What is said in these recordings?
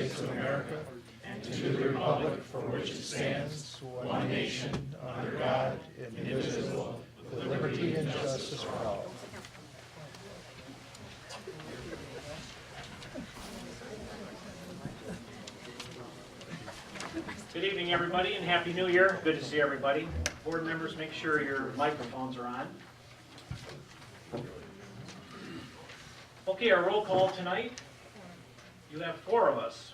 States of America and to the republic for which it stands, one nation, under God, indivisible, with liberty and justice for all. Good evening, everybody, and Happy New Year. Good to see everybody. Board members, make sure your microphones are on. Okay, our roll call tonight. You have 4 of us.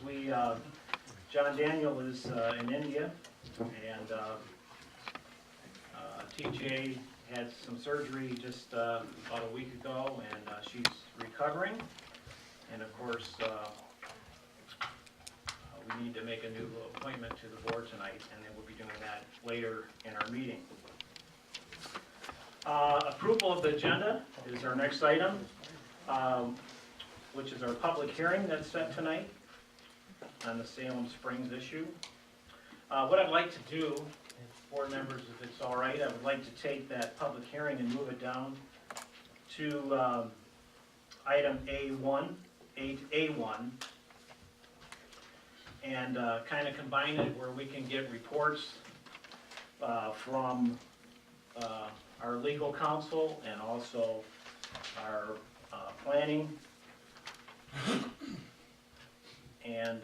John Daniel is in India, and TJ had some surgery just about a week ago, and she's recovering. And of course, we need to make a new appointment to the board tonight, and then we'll be doing that later in our meeting. Approval of the agenda is our next item, which is our public hearing that's set tonight on the Salem Springs issue. What I'd like to do, board members, if it's all right, I would like to take that public hearing and move it down to item A1, 8A1, and kind of combine it where we can get reports from our legal counsel and also our planning, and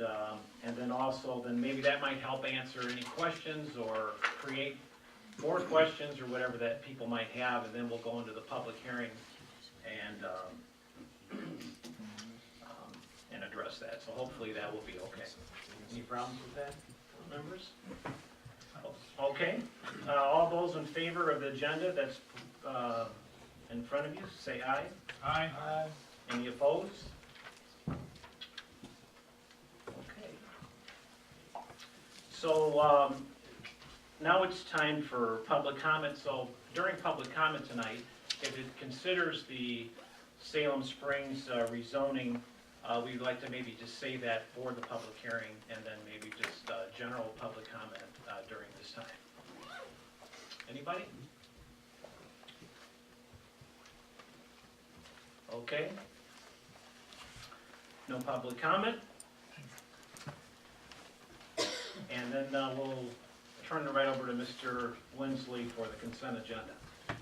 then maybe that might help answer any questions or create more questions or whatever that people might have, and then we'll go into the public hearing and address that. So hopefully that will be okay. Any problems with that, members? Okay. All those in favor of the agenda that's in front of you, say aye. Aye. Any opposed? Okay. So now it's time for public comment. So during public comment tonight, if it considers the Salem Springs rezoning, we'd like to maybe just say that for the public hearing, and then maybe just general public comment during this time. Anybody? Okay. No public comment. And then we'll turn it right over to Mr. Winsley for the consent agenda. I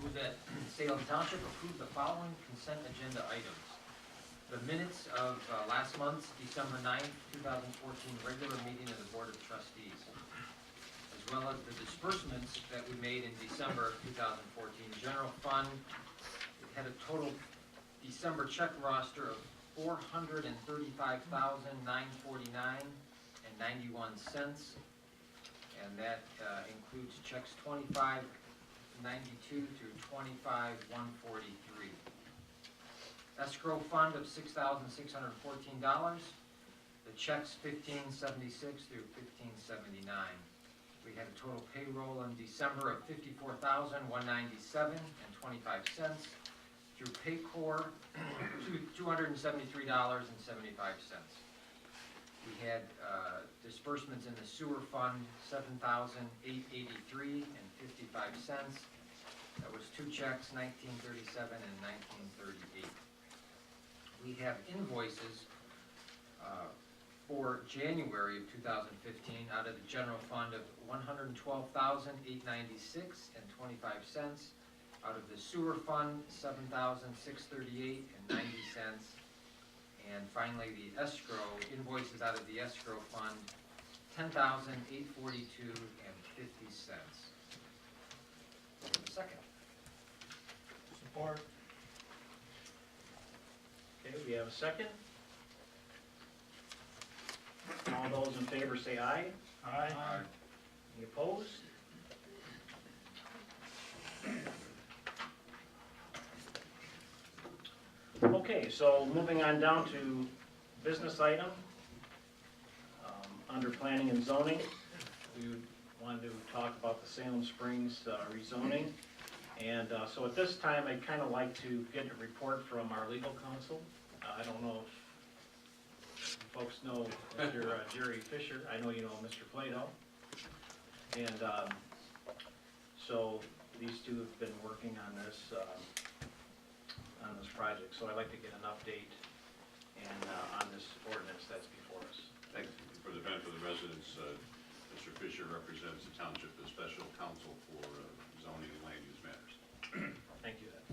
move that Salem Township approve the following consent agenda items. The minutes of last month's December 9th, 2014 regular meeting of the Board of Trustees, as well as the disbursements that we made in December of 2014. General Fund, it had a total December check roster of $435,949.91, and that includes checks 2592 through 25143. Escrow fund of $6,614. The checks 1576 through 1579. We had a total payroll in December of $54,197.25 through Paycor $273.75. We had disbursements in the sewer fund $7,883.55. That was 2 checks, 1937 and 1938. We have invoices for January of 2015 out of the general fund of $112,896.25. Out of the sewer fund, $7,638.90. And finally, the escrow invoices out of the escrow fund, $10,842.50. Second. Support. Okay, we have a second. All those in favor say aye. Aye. Any opposed? Okay, so moving on down to business item. Under planning and zoning, we wanted to talk about the Salem Springs rezoning. And so at this time, I'd kind of like to get a report from our legal counsel. I don't know if folks know Mr. Jerry Fisher. I know you know Mr. Plato. And so these two have been working on this project. So I'd like to get an update and on this ordinance that's before us. Fisher represents the township as special counsel for zoning and land use matters. Thank you, Ed.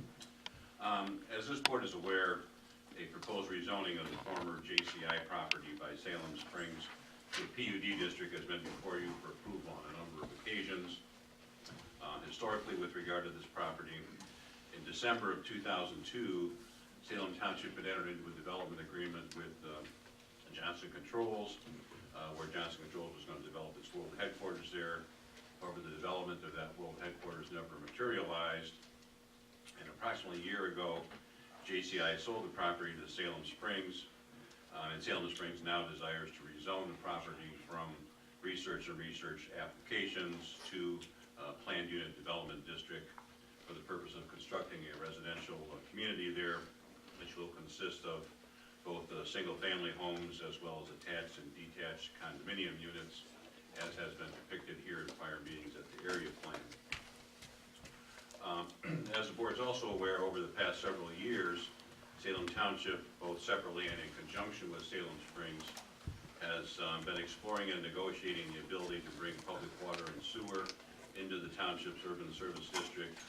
As this board is aware, a proposed rezoning of the former JCI property by Salem Springs to a PUD district has been before you for approval on a number of occasions. Historically, with regard to this property, in December of 2002, Salem Township had entered into a development agreement with Johnson Controls, where Johnson Controls was going to develop its world headquarters there. However, the development of that world headquarters never materialized. And approximately a year ago, JCI sold the property to Salem Springs, and Salem Springs now desires to rezone the property from research and research applications to planned unit development district for the purpose of constructing a residential community there, which will consist of both single-family homes as well as attached and detached condominium units, as has been depicted here in prior meetings at the area plan. As the board is also aware, over the past several years, Salem Township, both separately and in conjunction with Salem Springs, has been exploring and negotiating the ability to bring public water and sewer into the township's urban service district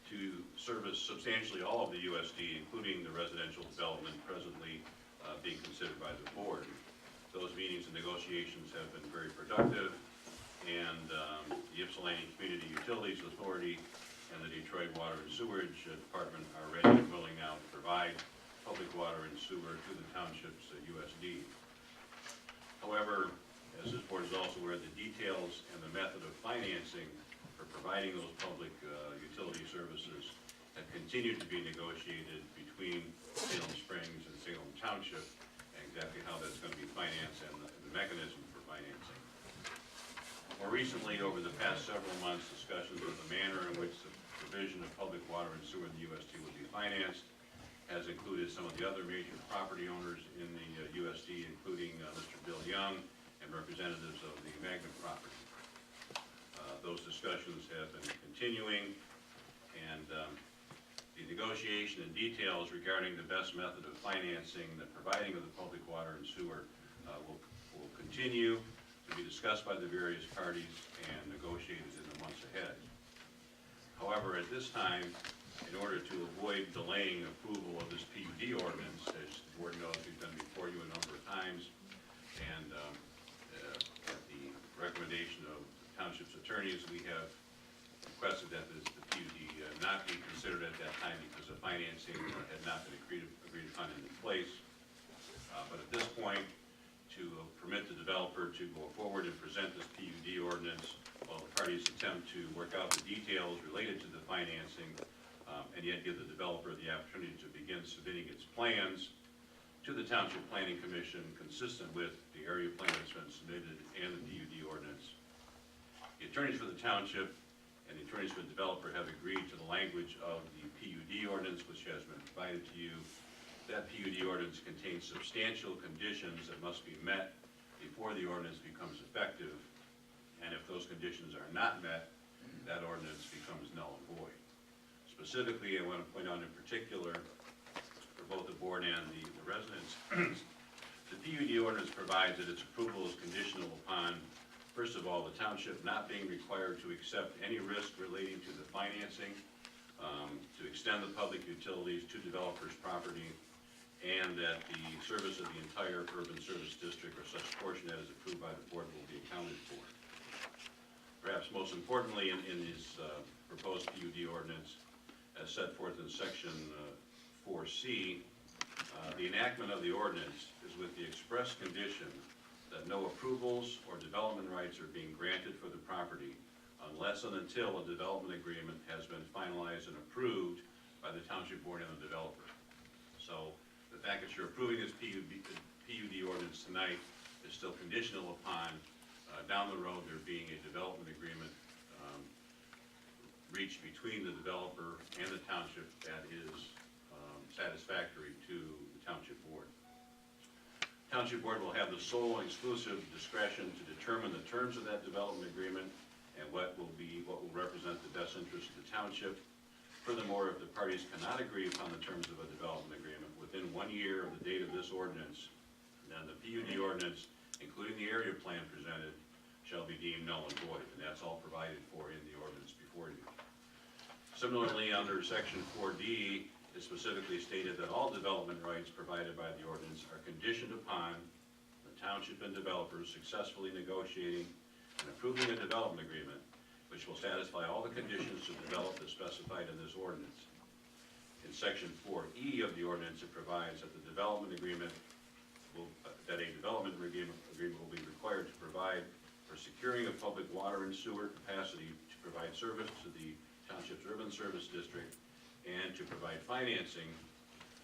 to service substantially all of the USD, including the residential development presently being considered by the board. Those meetings and negotiations have been very productive, and the Ypsilanti Community Utilities Authority and the Detroit Water and Sewerage Department are ready and willing now to provide public water and sewer to the township's USD. However, as this board is also aware, the details and the method of financing for providing those public utility services have continued to be negotiated between Salem Springs and Salem Township, and exactly how that's going to be financed and the mechanism for financing. More recently, over the past several months, discussions of the manner in which the provision of public water and sewer in the USD will be financed has included some of the other major property owners in the USD, including Mr. Bill Young and representatives of the Magna property. Those discussions have been continuing, and the negotiation and details regarding the best method of financing the providing of the public water and sewer will continue to be discussed by the various parties and negotiated in the months ahead. However, at this time, in order to avoid delaying approval of this PUD ordinance, as the board knows, we've been before you a number of times, and at the recommendation of the township's attorneys, we have requested that the PUD not be considered at that time because the financing had not been agreed upon in place. But at this point, to permit the developer to go forward and present this PUD ordinance while the parties attempt to work out the details related to the financing, and yet give the developer the opportunity to begin submitting its plans to the Township Planning Commission consistent with the area plan that's been submitted and the PUD ordinance. The attorneys for the township and the attorneys for the developer have agreed to the language of the PUD ordinance, which has been provided to you. That PUD ordinance contains substantial conditions that must be met before the ordinance becomes effective, and if those conditions are not met, that ordinance becomes null and void. Specifically, I want to point out in particular, for both the board and the residents, the PUD ordinance provides that its approval is conditional upon, first of all, the township not being required to accept any risk relating to the financing, to extend the public utilities to developers' property, and that the service of the entire urban service district or such portion that is approved by the board will be accounted for. Perhaps most importantly in this proposed PUD ordinance, as set forth in section 4C, the enactment of the ordinance is with the express condition that no approvals or development rights are being granted for the property unless and until a development agreement has been finalized and approved by the township board and the developer. So the fact that you're approving this PUD ordinance tonight is still conditional upon down the road there being a development agreement reached between the developer and the township that is satisfactory to the township board. Township board will have the sole and exclusive discretion to determine the terms of that development agreement and what will represent the best interest of the township. Furthermore, if the parties cannot agree upon the terms of a development agreement within 1 year of the date of this ordinance, then the PUD ordinance including the area plan presented, shall be deemed null and void, and that's all provided for in the ordinance before you. Similarly, under section 4D, it specifically stated that all development rights provided by the ordinance are conditioned upon the township and developers successfully negotiating and approving a development agreement which will satisfy all the conditions to develop as specified in this ordinance. In section 4E of the ordinance, it provides that the development agreement that a development agreement will be required to provide for securing of public water and sewer capacity to provide service to the township's urban service district and to provide financing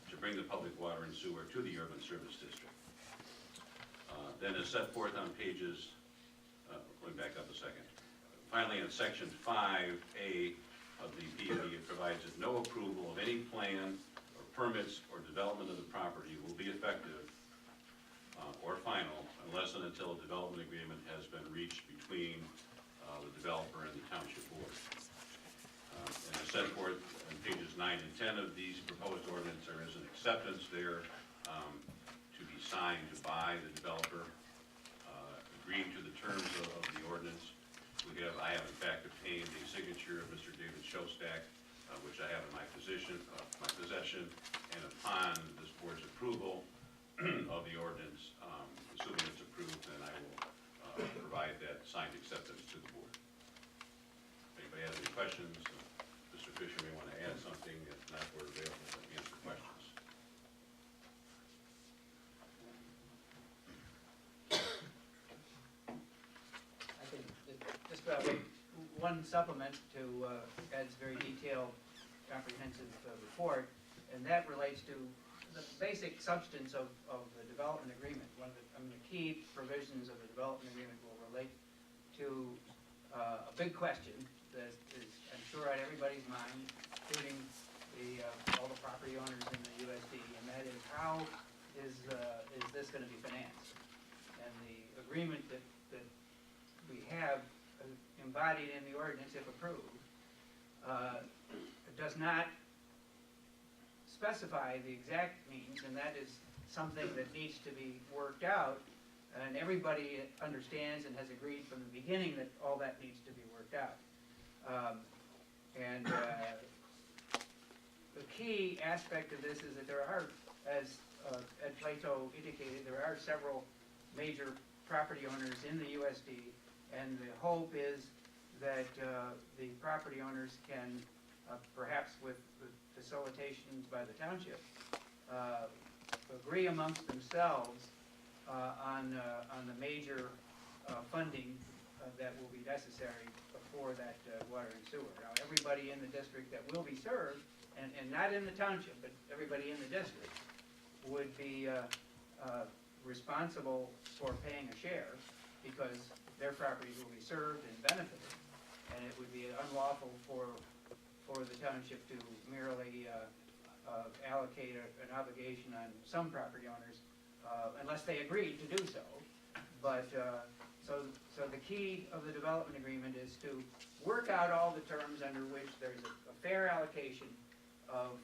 to bring the public water and sewer to the urban service district. Then as set forth on pages, going back up a second. Finally, in section 5A of the PUD, it provides that no approval of any plan or permits or development of the property will be effective or final unless and until a development agreement has been reached between the developer and the township board. And as set forth on pages 9 and 10 of these proposed ordinance, there is an acceptance there to be signed by the developer, agreeing to the terms of the ordinance. I have in fact obtained a signature of Mr. David Shostak, which I have in my possession, and upon this board's approval of the ordinance, assuming it's approved, then I will provide that signed acceptance to the board. If anybody has any questions, Mr. Fisher may want to add something. If not, we're available to answer questions. I can just one supplement to Ed's very detailed, comprehensive report, and that relates to the basic substance of the development agreement. One of the key provisions of the development agreement will relate to a big question that is, I'm sure, on everybody's mind, including all the property owners in the USD, and that is how is this going to be financed? And the agreement that we have embodied in the ordinance, if approved, does not specify the exact means, and that is something that needs to be worked out, and everybody understands and has agreed from the beginning that all that needs to be worked out. The key aspect of this is that there are, as Ed Plato indicated, there are several major property owners in the USD, and the hope is that the property owners can, perhaps with the facilitations by the township, agree amongst themselves on the major funding that will be necessary for that water and sewer. Now, everybody in the district that will be served, and not in the township, but everybody in the district, would be responsible for paying a share because their properties will be served and benefited, and it would be unlawful for the township to merely allocate an obligation on some property owners unless they agreed to do so. But so the key of the development agreement is to work out all the terms under which there's a fair allocation of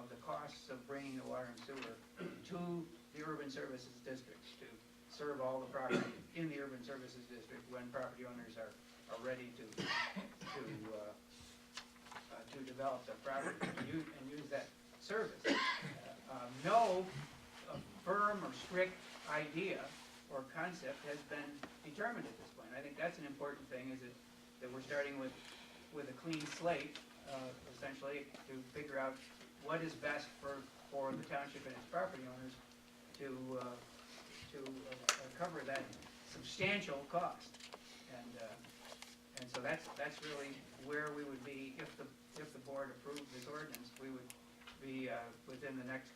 the costs of bringing the water and sewer to the urban services districts to serve all the property in the urban services district when property owners are ready to develop their property and use that service. No firm or strict idea or concept has been determined at this point. I think that's an important thing, is that we're starting with a clean slate, essentially, to figure out what is best for the township and its property owners to cover that substantial cost. And so that's really where we would be if the board approved this ordinance. We would be within the next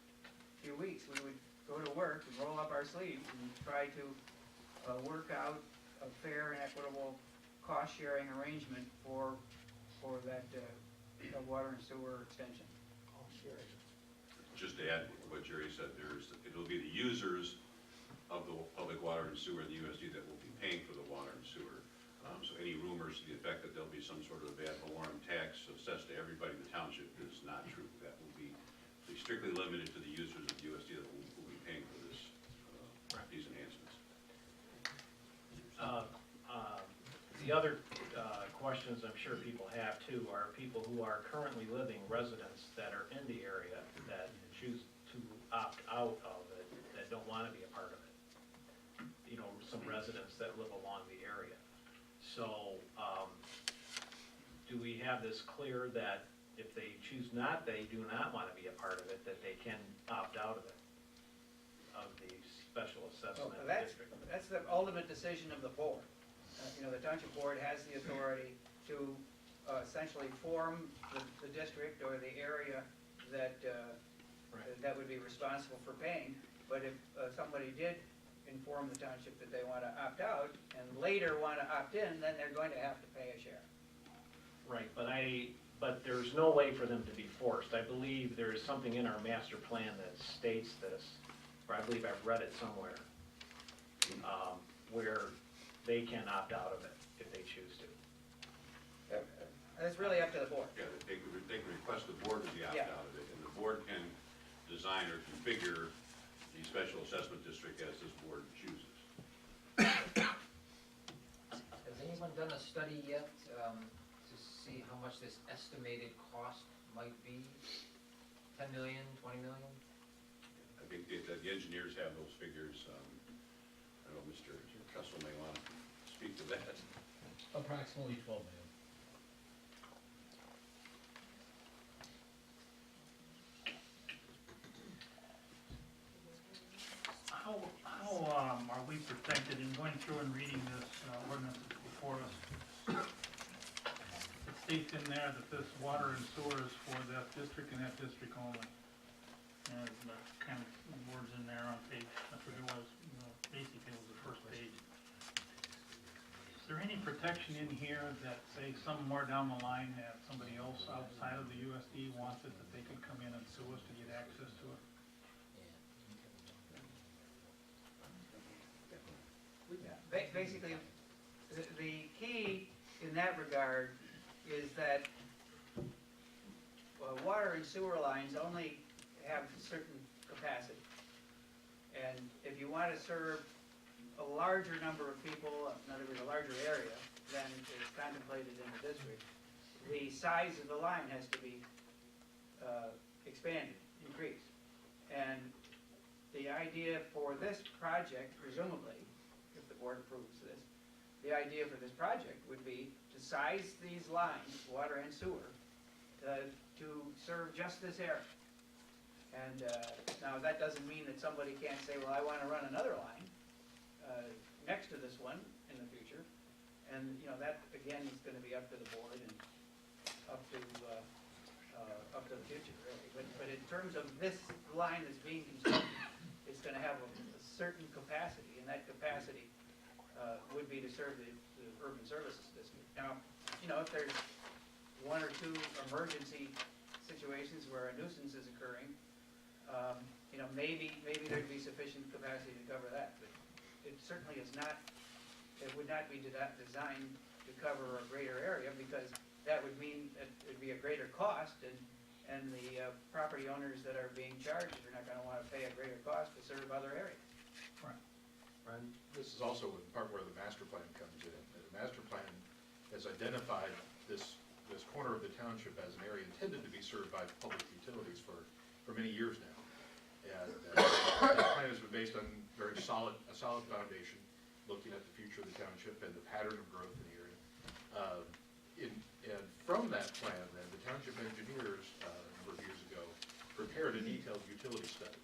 few weeks. We would go to work and roll up our sleeves and try to work out a fair and equitable cost-sharing arrangement for that water and sewer extension. Just to add what Jerry said, it'll be the users of the public water and sewer in the USD that will be paying for the water and sewer. So any rumors to the effect that there'll be some sort of ad valorem tax assessed to everybody in the township is not true. That will be strictly limited to the users of the USD that will be paying for these enhancements. The other questions I'm sure people have too are people who are currently living residents that are in the area that choose to opt out of it, that don't want to be a part of it. You know, some residents that live along the area. So, do we have this clear that if they choose not, they do not want to be a part of it, that they can opt out of it, of the special assessment district? That's the ultimate decision of the board. You know, the township board has the authority to essentially form the district or the area that, that would be responsible for paying. But if somebody did inform the township that they want to opt out and later want to opt in, then they're going to have to pay a share. Right, but there's no way for them to be forced. I believe there's something in our master plan that states this, or I believe I've read it somewhere, where they can opt out of it if they choose to. That's really up to the board. Yeah, they could request the board to be opt Yeah. out of it, and the board can design or configure the special assessment district as this board chooses. Has anyone done a study yet to see how much this estimated cost might be? 10 million, 20 million? I think the engineers have those figures. I know Mr. Kessel may want to speak to that. Approximately 12 million. How are we protected in going through and reading this ordinance before us? It states in there that this water and sewer is for that district and that district only. And the kind of words in there on page, I forget what it was, basically it was the first page. Is there any protection in here that, say, somewhere down the line that somebody else outside of the USD wants it, that they could come in and sue us to get access to it? Basically, the key in that regard is that water and sewer lines only have certain capacity. And if you want to serve a larger number of people, in other words, a larger area than is contemplated in the district, the size of the line has to be expanded, increased. And the idea for this project, presumably, if the board approves this, the idea for this project would be to size these lines, water and sewer, to serve just this area. And now that doesn't mean that somebody can't say, well, I want to run another line next to this one in the future. And, you know, that, again, is going to be up to the board and up to the future, really. But in terms of this line that's being constructed, it's going to have a certain capacity, and that capacity would be to serve the urban services district. Now, you know, if there's one or two emergency situations where a nuisance is occurring, you know, maybe there'd be sufficient capacity to cover that, but it certainly is not, it would not be designed to cover a greater area, because that would mean that it'd be a greater cost, and the property owners that are being charged are not gonna wanna pay a greater cost to serve other areas. And this is also the part where the master plan comes in. The master plan has identified this corner of the township as an area intended to be served by public utilities for many years now. And that plan has been based on a solid foundation, looking at the future of the township and the pattern of growth in the area. And from that plan, then, the township engineers, a number of years ago, prepared a detailed utility study,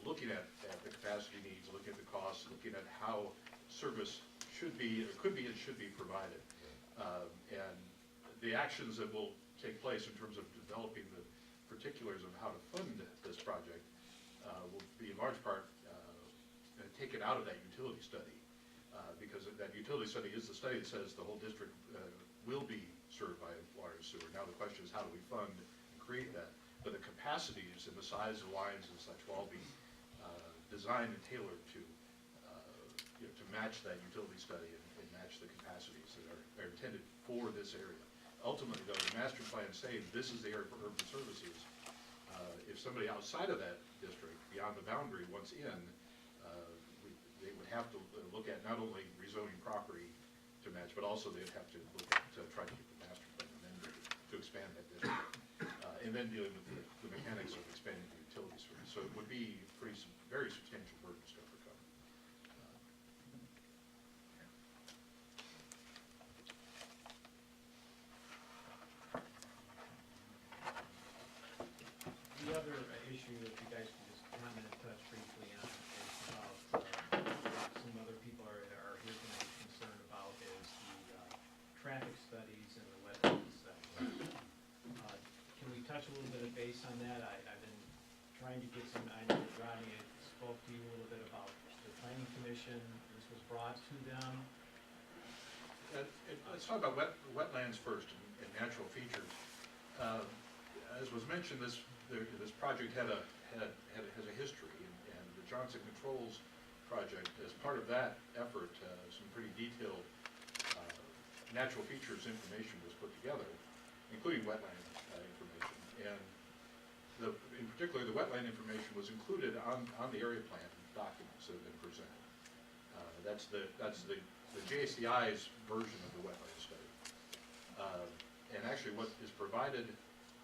looking at the capacity needs, looking at the costs, looking at how service should be, or could be and should be provided. And the actions that will take place in terms of developing the particulars of how to fund this project will be in large part taken out of that utility study, because that utility study is the study that says the whole district will be served by water and sewer. Now the question is, how do we fund and create that? But the capacities and the size of lines and such will all be designed and tailored to to match that utility study and match the capacities that are intended for this area. Ultimately, though, the master plan saying this is the area for urban services. If somebody outside of that district, beyond the boundary, wants in, they would have to look at not only rezoning property to to match, but also they'd have to look at, try to get the master plan amended to expand that district. And then dealing with the mechanics of expanding the utilities for it. So it would be very substantial burden to overcome. The other issue that you guys can just comment and touch briefly on is about, some other people are here tonight concerned about is the traffic studies and the wetlands section. Can we touch a little bit of base on that? I've been trying to get some, I know Rodney had spoke to you a little bit about the planning commission, this was brought to them. Let's talk about wetlands first and natural features. As was mentioned, this project has a history, and the Johnson Controls project, as part of that effort, some pretty detailed natural features information was put together, including wetland information. And in particular, the wetland information was included on the area plan documents that have been presented. That's the JCI's version of the wetland study. And actually what is provided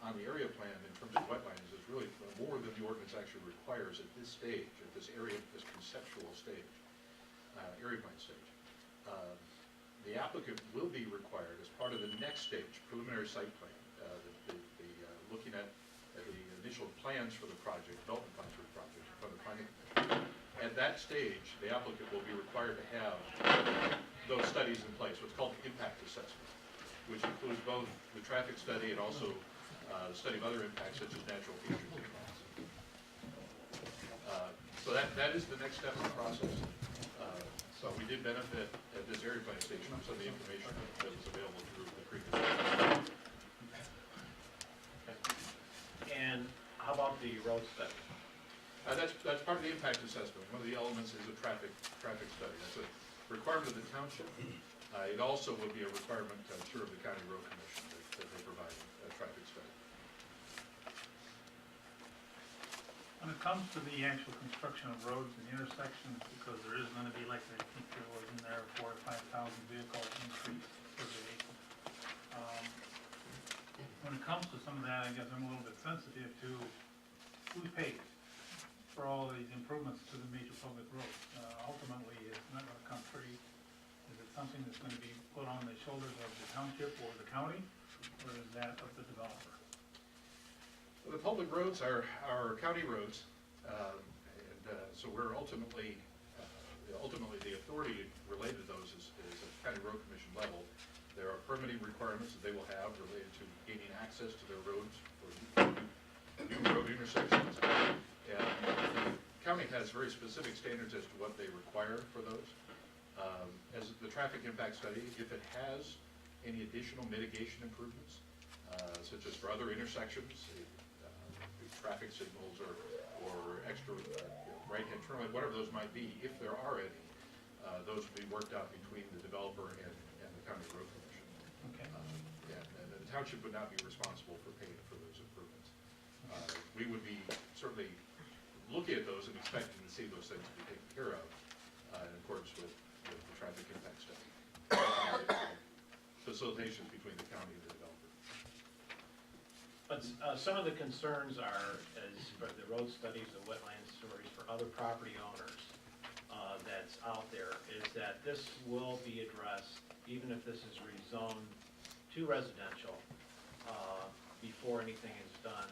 on the area plan in terms of wetlands is really more than the ordinance actually requires at this stage, at this conceptual stage, area plan stage. The applicant will be required as part of the next stage, preliminary site plan, looking at the initial plans for the project, development plans for the project from the planning commission. At that stage, the applicant will be required to have those studies in place, what's called the impact assessment, which includes both the traffic study and also the study of other impacts such as natural features and plants. So that is the next step in the process. So we did benefit at this area plan stage from some of the information that was available through the previous. And how about the road study? That's part of the impact assessment. One of the elements is a traffic study. That's a requirement of the township. It also would be a requirement, I'm sure, of the county road commission that they provide a traffic study. When it comes to the actual construction of roads and intersections, because there is gonna be, like I think there was in there, 4,000 or 5,000 vehicle increase per day. When it comes to some of that, I guess I'm a little bit sensitive to who's paid for all these improvements to the major public roads. Ultimately, it's not gonna come free. Is it something that's gonna be put on the shoulders of the township or the county, or is that of the developer? Well, the public roads are county roads, so we're ultimately the authority related to those is at the county road commission level. There are permitting requirements that they will have related to gaining access to their roads for new road intersections. And the county has very specific standards as to what they require for those. As the traffic impact study, if it has any additional mitigation improvements, such as for other intersections, traffic signals or extra right-hand turn lane, whatever those might be, if there are any, those will be worked out between the developer and the county road commission. Okay. And the township would not be responsible for paying for those improvements. We would be certainly looking at those and expecting to see those things be taken care of in accordance with the traffic impact study. Facilitations between the county and the developer. But some of the concerns are, as for the road studies, the wetland stories for other property owners that's out there, is that this will be addressed, even if this is rezoned to residential, before anything is done.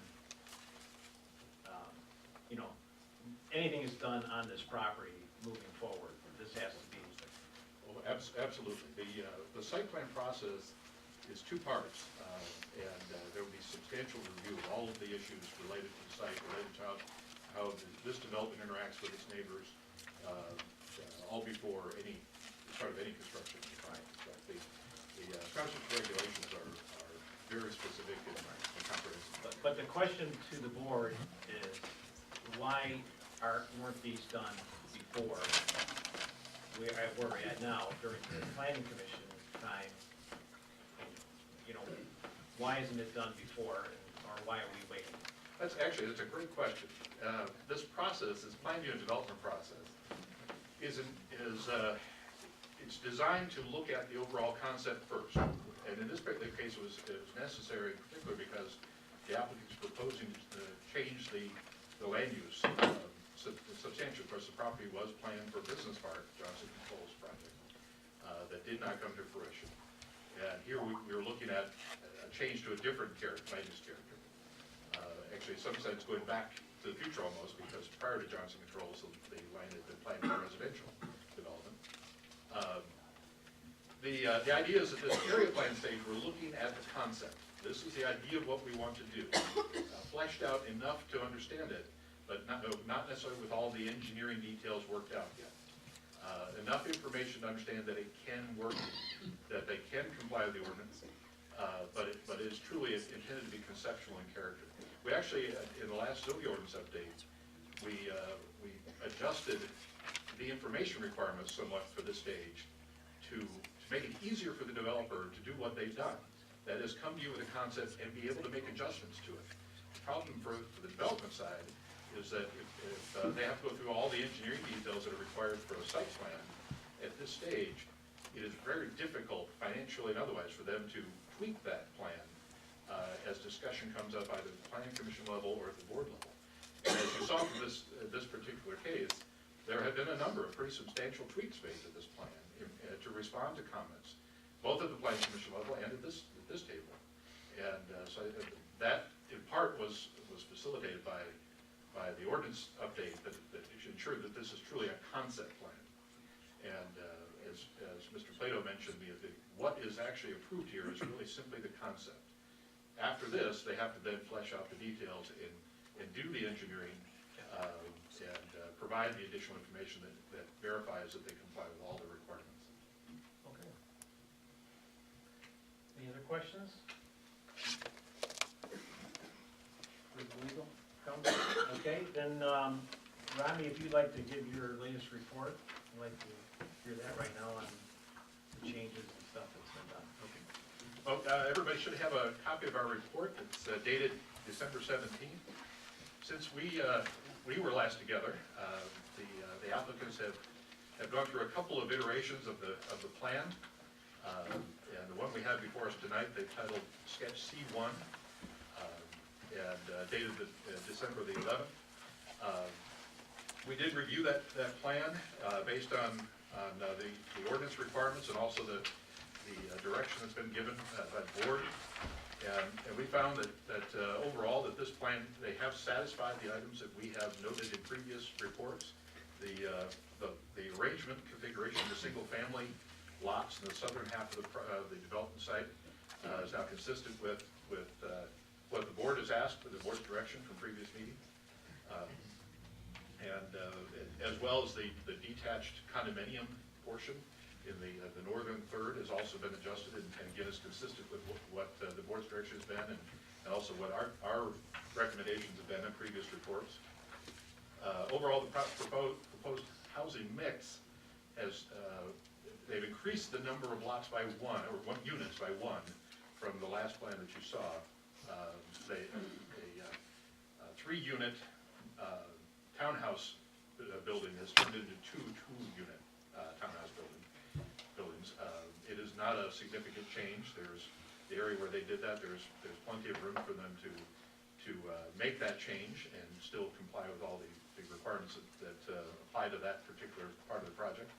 Anything is done on this property moving forward, this has to be. Well, absolutely. The site plan process is two parts, and there will be substantial review of all of the issues related to the site, related to how this development interacts with its neighbors, all before any start of any construction. The township's regulations are very specific and comprehensive. But the question to the board is, why weren't these done before? Where we're at now, during the planning commission time, why isn't it done before, or why are we waiting? That's a great question. This process, this plan unit development process, is it's designed to look at the overall concept first. And in this particular case, it was necessary in particular because the applicant's proposing to change the land use substantially. Of course, the property was planned for a business park, Johnson Controls project, that did not come to fruition. And here we were looking at a change to a different land use character. Actually, in some sense, going back to the future almost, because prior to Johnson Controls, the land had been planned for residential development. The idea is that this area plan stage, we're looking at the concept. This is the idea of what we want to do. Fleshed out enough to understand it, but not necessarily with all the engineering details worked out yet. Enough information to understand that it can work, that they can comply with the ordinance, but it is truly intended to be conceptual in character. We actually, in the last zoning ordinance update, we adjusted the information requirements somewhat for this stage to make it easier for the developer to do what they've done. That is, come to you with a concept and be able to make adjustments to it. The problem for the development side is that if they have to go through all the engineering details that are required for a site plan, at this stage, it is very difficult financially and otherwise for them to tweak that plan as discussion comes up either at the planning commission level or at the board level. And as you saw from this particular case, there have been a number of pretty substantial tweaks made to this plan to respond to comments, both at the planning commission level and at this table. And so that, in part, was facilitated by the ordinance update that ensured that this is truly a concept plan. And as Mr. Plato mentioned, what is actually approved here is really simply the concept. After this, they have to then flesh out the details and do the engineering and provide the additional information that verifies that they comply with all the requirements. Okay. Any other questions? With legal counsel? Okay, then, Rodney, if you'd like to give your latest report, I'd like to hear that right now on the changes and stuff that's been done. Okay. Well, everybody should have a copy of our report. It's dated December 17th. Since we were last together, the applicants have gone through a couple of iterations of the plan. And the one we have before us tonight, they've titled Sketch C1, and dated December the 11th. We did review that plan based on the ordinance requirements and also the direction that's been given by the board. And we found that overall that this plan, they have satisfied the items that we have noted in previous reports. The arrangement, configuration of the single family lots in the southern half of the development site is now consistent with what the board has asked for the board's direction from previous meetings. And as well as the detached condominium portion in the northern third has also been adjusted and again is consistent with what the board's direction has been and also what our recommendations have been in previous reports. Overall, the proposed housing mix has, they've increased the number of lots by units by one from the last plan that you saw. A 3-unit townhouse building has turned into two 2-unit townhouse buildings. It is not a significant change. There's the area where they did that. There's plenty of room for them to make that change and still comply with all the requirements that apply to that particular part of the project.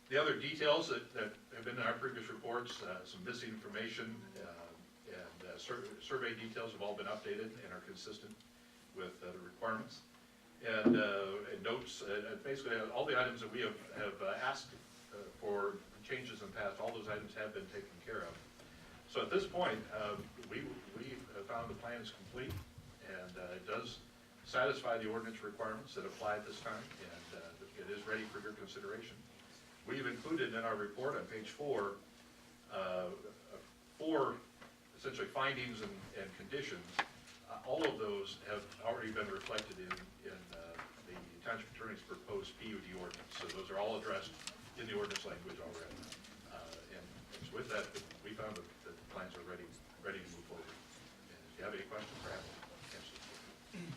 The other details that have been in our previous reports, some missing information and survey details have all been updated and are consistent with the requirements. And notes, basically all the items that we have asked for changes in the past, all those items have been taken care of. So at this point, we found the plan is complete and it does satisfy the ordinance requirements that apply at this time, and it is ready for your consideration. We've included in our report on page 4, 4 essentially findings and conditions. All of those have already been reflected in the Township Attorney's proposed PUD ordinance. So those are all addressed in the ordinance language already. And so with that, we found that the plans are ready to move forward. And if you have any questions, perhaps answer them.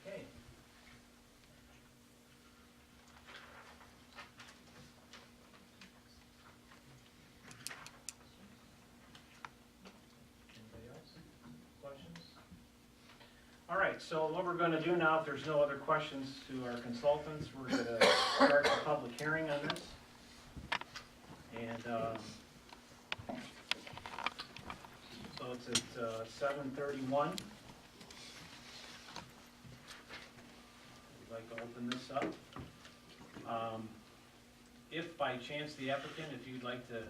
Okay. right, so what we're gonna do now, if there's no other questions to our consultants, we're gonna start the public hearing on this. And, so it's at 7:31. We'd like to open this up. If by chance the applicant, if you'd like to,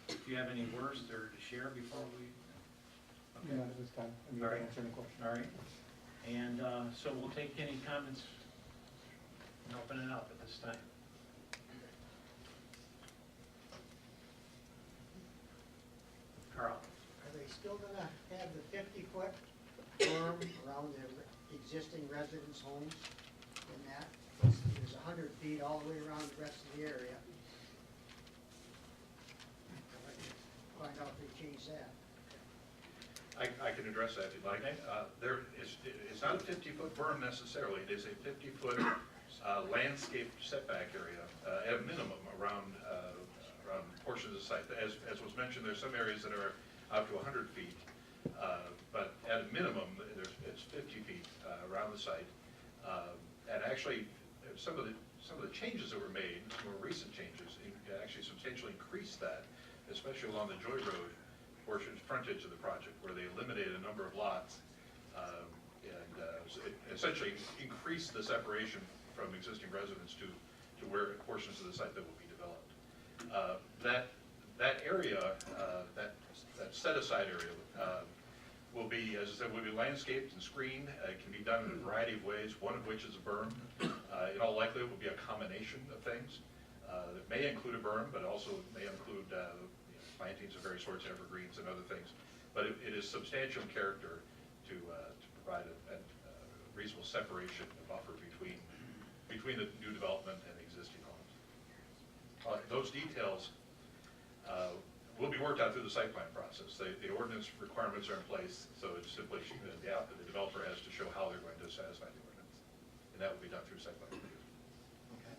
if you have any words or to share before we. Okay. Not at this time. I'm All here to right. answer any questions. All right, and so we'll take any comments and open it up at this time. Carl? Are they still gonna have the 50-foot berm around the existing residence homes in that? There's 100 feet all the way around the rest of the area. I'd like to find out if they changed that. I can address that if you'd like. Okay. It's not a 50-foot berm necessarily, it is a 50-foot landscape setback area, at a minimum around portions of the site. As was mentioned, there's some areas that are out to 100 feet, but at a minimum, it's 50 feet around the site. And actually, some of the changes that were made, some more recent changes, actually substantially increased that, especially along the Joy Road portion, frontage of the project, where they eliminated a number of lots, and so it essentially increased the separation from existing residents to where portions of the site that will be developed. That area, that set-aside area, will be, as I said, will be landscaped and screened. It can be done in a variety of ways, one of which is a berm. In all likelihood, it will be a combination of things. That may include a berm, but also may include plantings of various sorts, evergreens and other things. But it is substantial in character to provide a reasonable separation, a buffer between the new development and existing homes. Those details will be worked out through the site plan process. The ordinance requirements are in place, so it's simply the developer has to show how they're going to satisfy the ordinance. And that will be done through site plan review. Okay.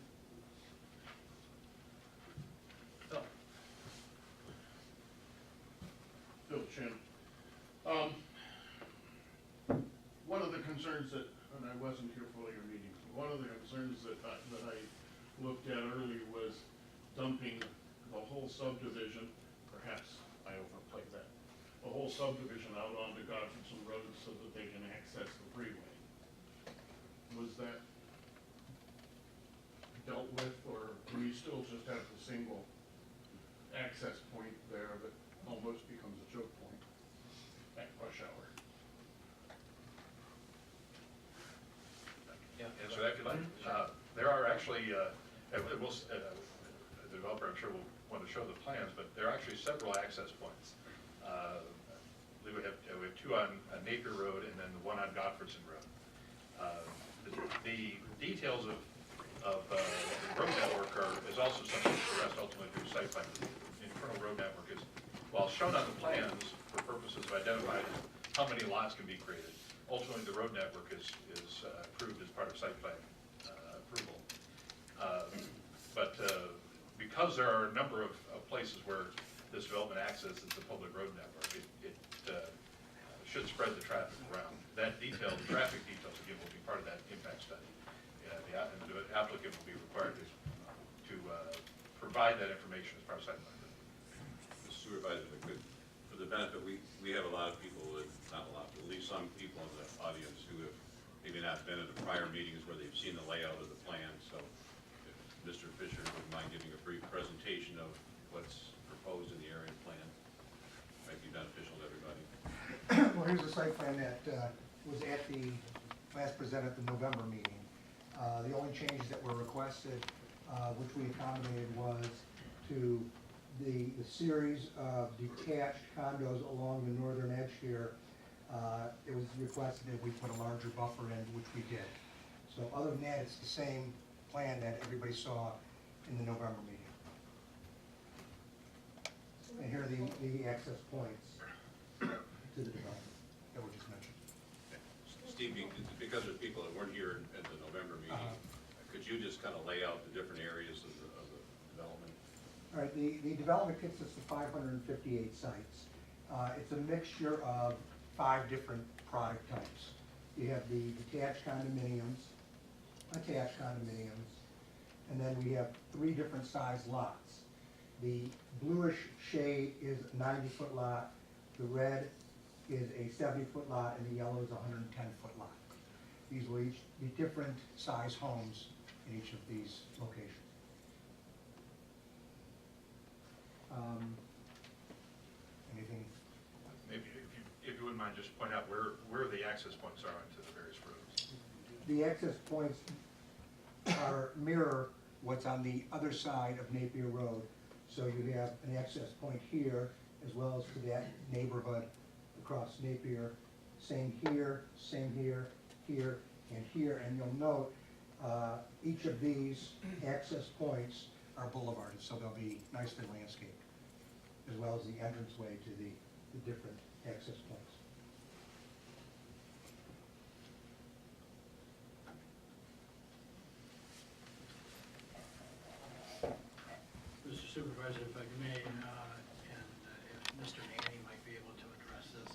Phil? Bill Chin. One of the concerns that, and I wasn't here for all your meetings, but one of the concerns that I looked at early was dumping the whole subdivision, perhaps I overplayed that, the whole subdivision out onto Godfreyson Road so that they can access the freeway. Was that dealt with, or do we still just have the single access point there that almost becomes a choke point at rush hour? Yeah. Answer that if you'd like. There are actually, the developer I'm sure will want to show the plans, but there are actually several access points. I believe we have two on Napier Road and then the one on Godfreyson Road. The details of the road network is also something that's addressed ultimately through site plan. The internal road network is, while shown on the plans for purposes of identifying how many lots can be created, ultimately the road network is approved as part of site plan approval. But because there are a number of places where this development accesses the public road network, it should spread the traffic around. That detail, the traffic details again, will be part of that impact study. The applicant will be required to provide that information as part of site plan. Mr. Supervisor, if I could, for the benefit, we have a lot of people, not a lot, but at least some people in the audience who have maybe not been at the prior meetings where they've seen the layout of the plan. So if Mr. Fisher would mind giving a brief presentation of what's proposed in the area plan, might be beneficial to everybody. Well, here's the site plan that was at the last presented at the November meeting. The only changes that were requested, which we accommodated, was to the series of detached condos along the northern edge here. It was requested that we put a larger buffer in, which we did. So other than that, it's the same plan that everybody saw in the November meeting. And here are the access points to the development that were just mentioned. Steve, because there's people that weren't here at the November meeting, could you just kind of lay out the different areas of the development? All right, the development kits us to 558 sites. It's a mixture of 5 different product types. You have the detached condominiums, attached condominiums, and then we have 3 different size lots. The bluish shade is a 90-foot lot, the red is a 70-foot lot, and the yellow is a 110-foot lot. These will each be different size homes in each of these locations. Anything? Maybe if you wouldn't mind, just point out where the access points are into the various roads. The access points are mirror what's on the other side of Napier Road. So you have an access point here, as well as to that neighborhood across Napier. Same here, here, and here. And you'll note, each of these access points are boulevarded, so they'll be nicely landscaped, as well as the entranceway to the different access points. Mr. Supervisor, if I may, and if Mr. Nanny might be able to address this.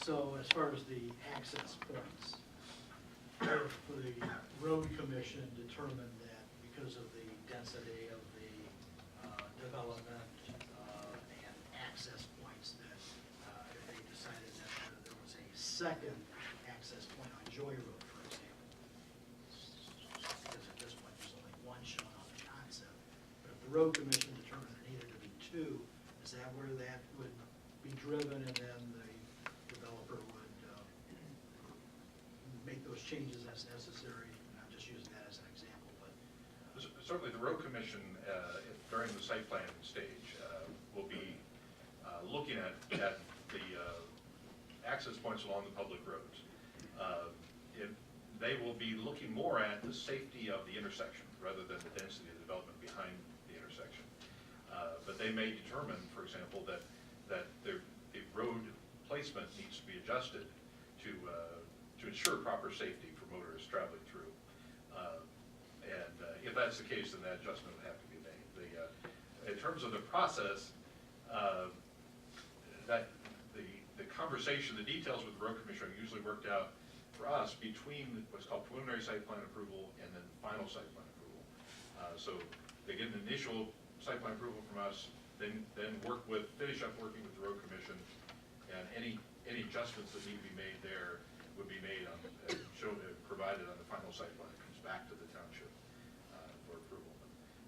So as far as the access points, the road commission determined that because of the density of the development and access points, that if they decided that there was a second access point on Joy Road, for example, because at this point there's only one shown on the concept, but if the road commission determined there needed to be 2, is that where that would be driven, and then the developer would make those changes as necessary? I'm just using that as an example, but. Certainly, the road commission, during the site plan stage, will be looking at the access points along the public roads. They will be looking more at the safety of the intersection rather than the density of development behind the intersection. But they may determine, for example, that the road placement needs to be adjusted to ensure proper safety for motorists traveling through. If that's the case, then that adjustment would have to be made. In terms of the process, that the conversation, the details with the road commissioner are usually worked out for us between what's called preliminary site plan approval and then final site plan approval. So they get an initial site plan approval from us, then finish up working with the road commission, and any adjustments that need to be made there would be made provided on the final site plan. It comes back to the township for approval.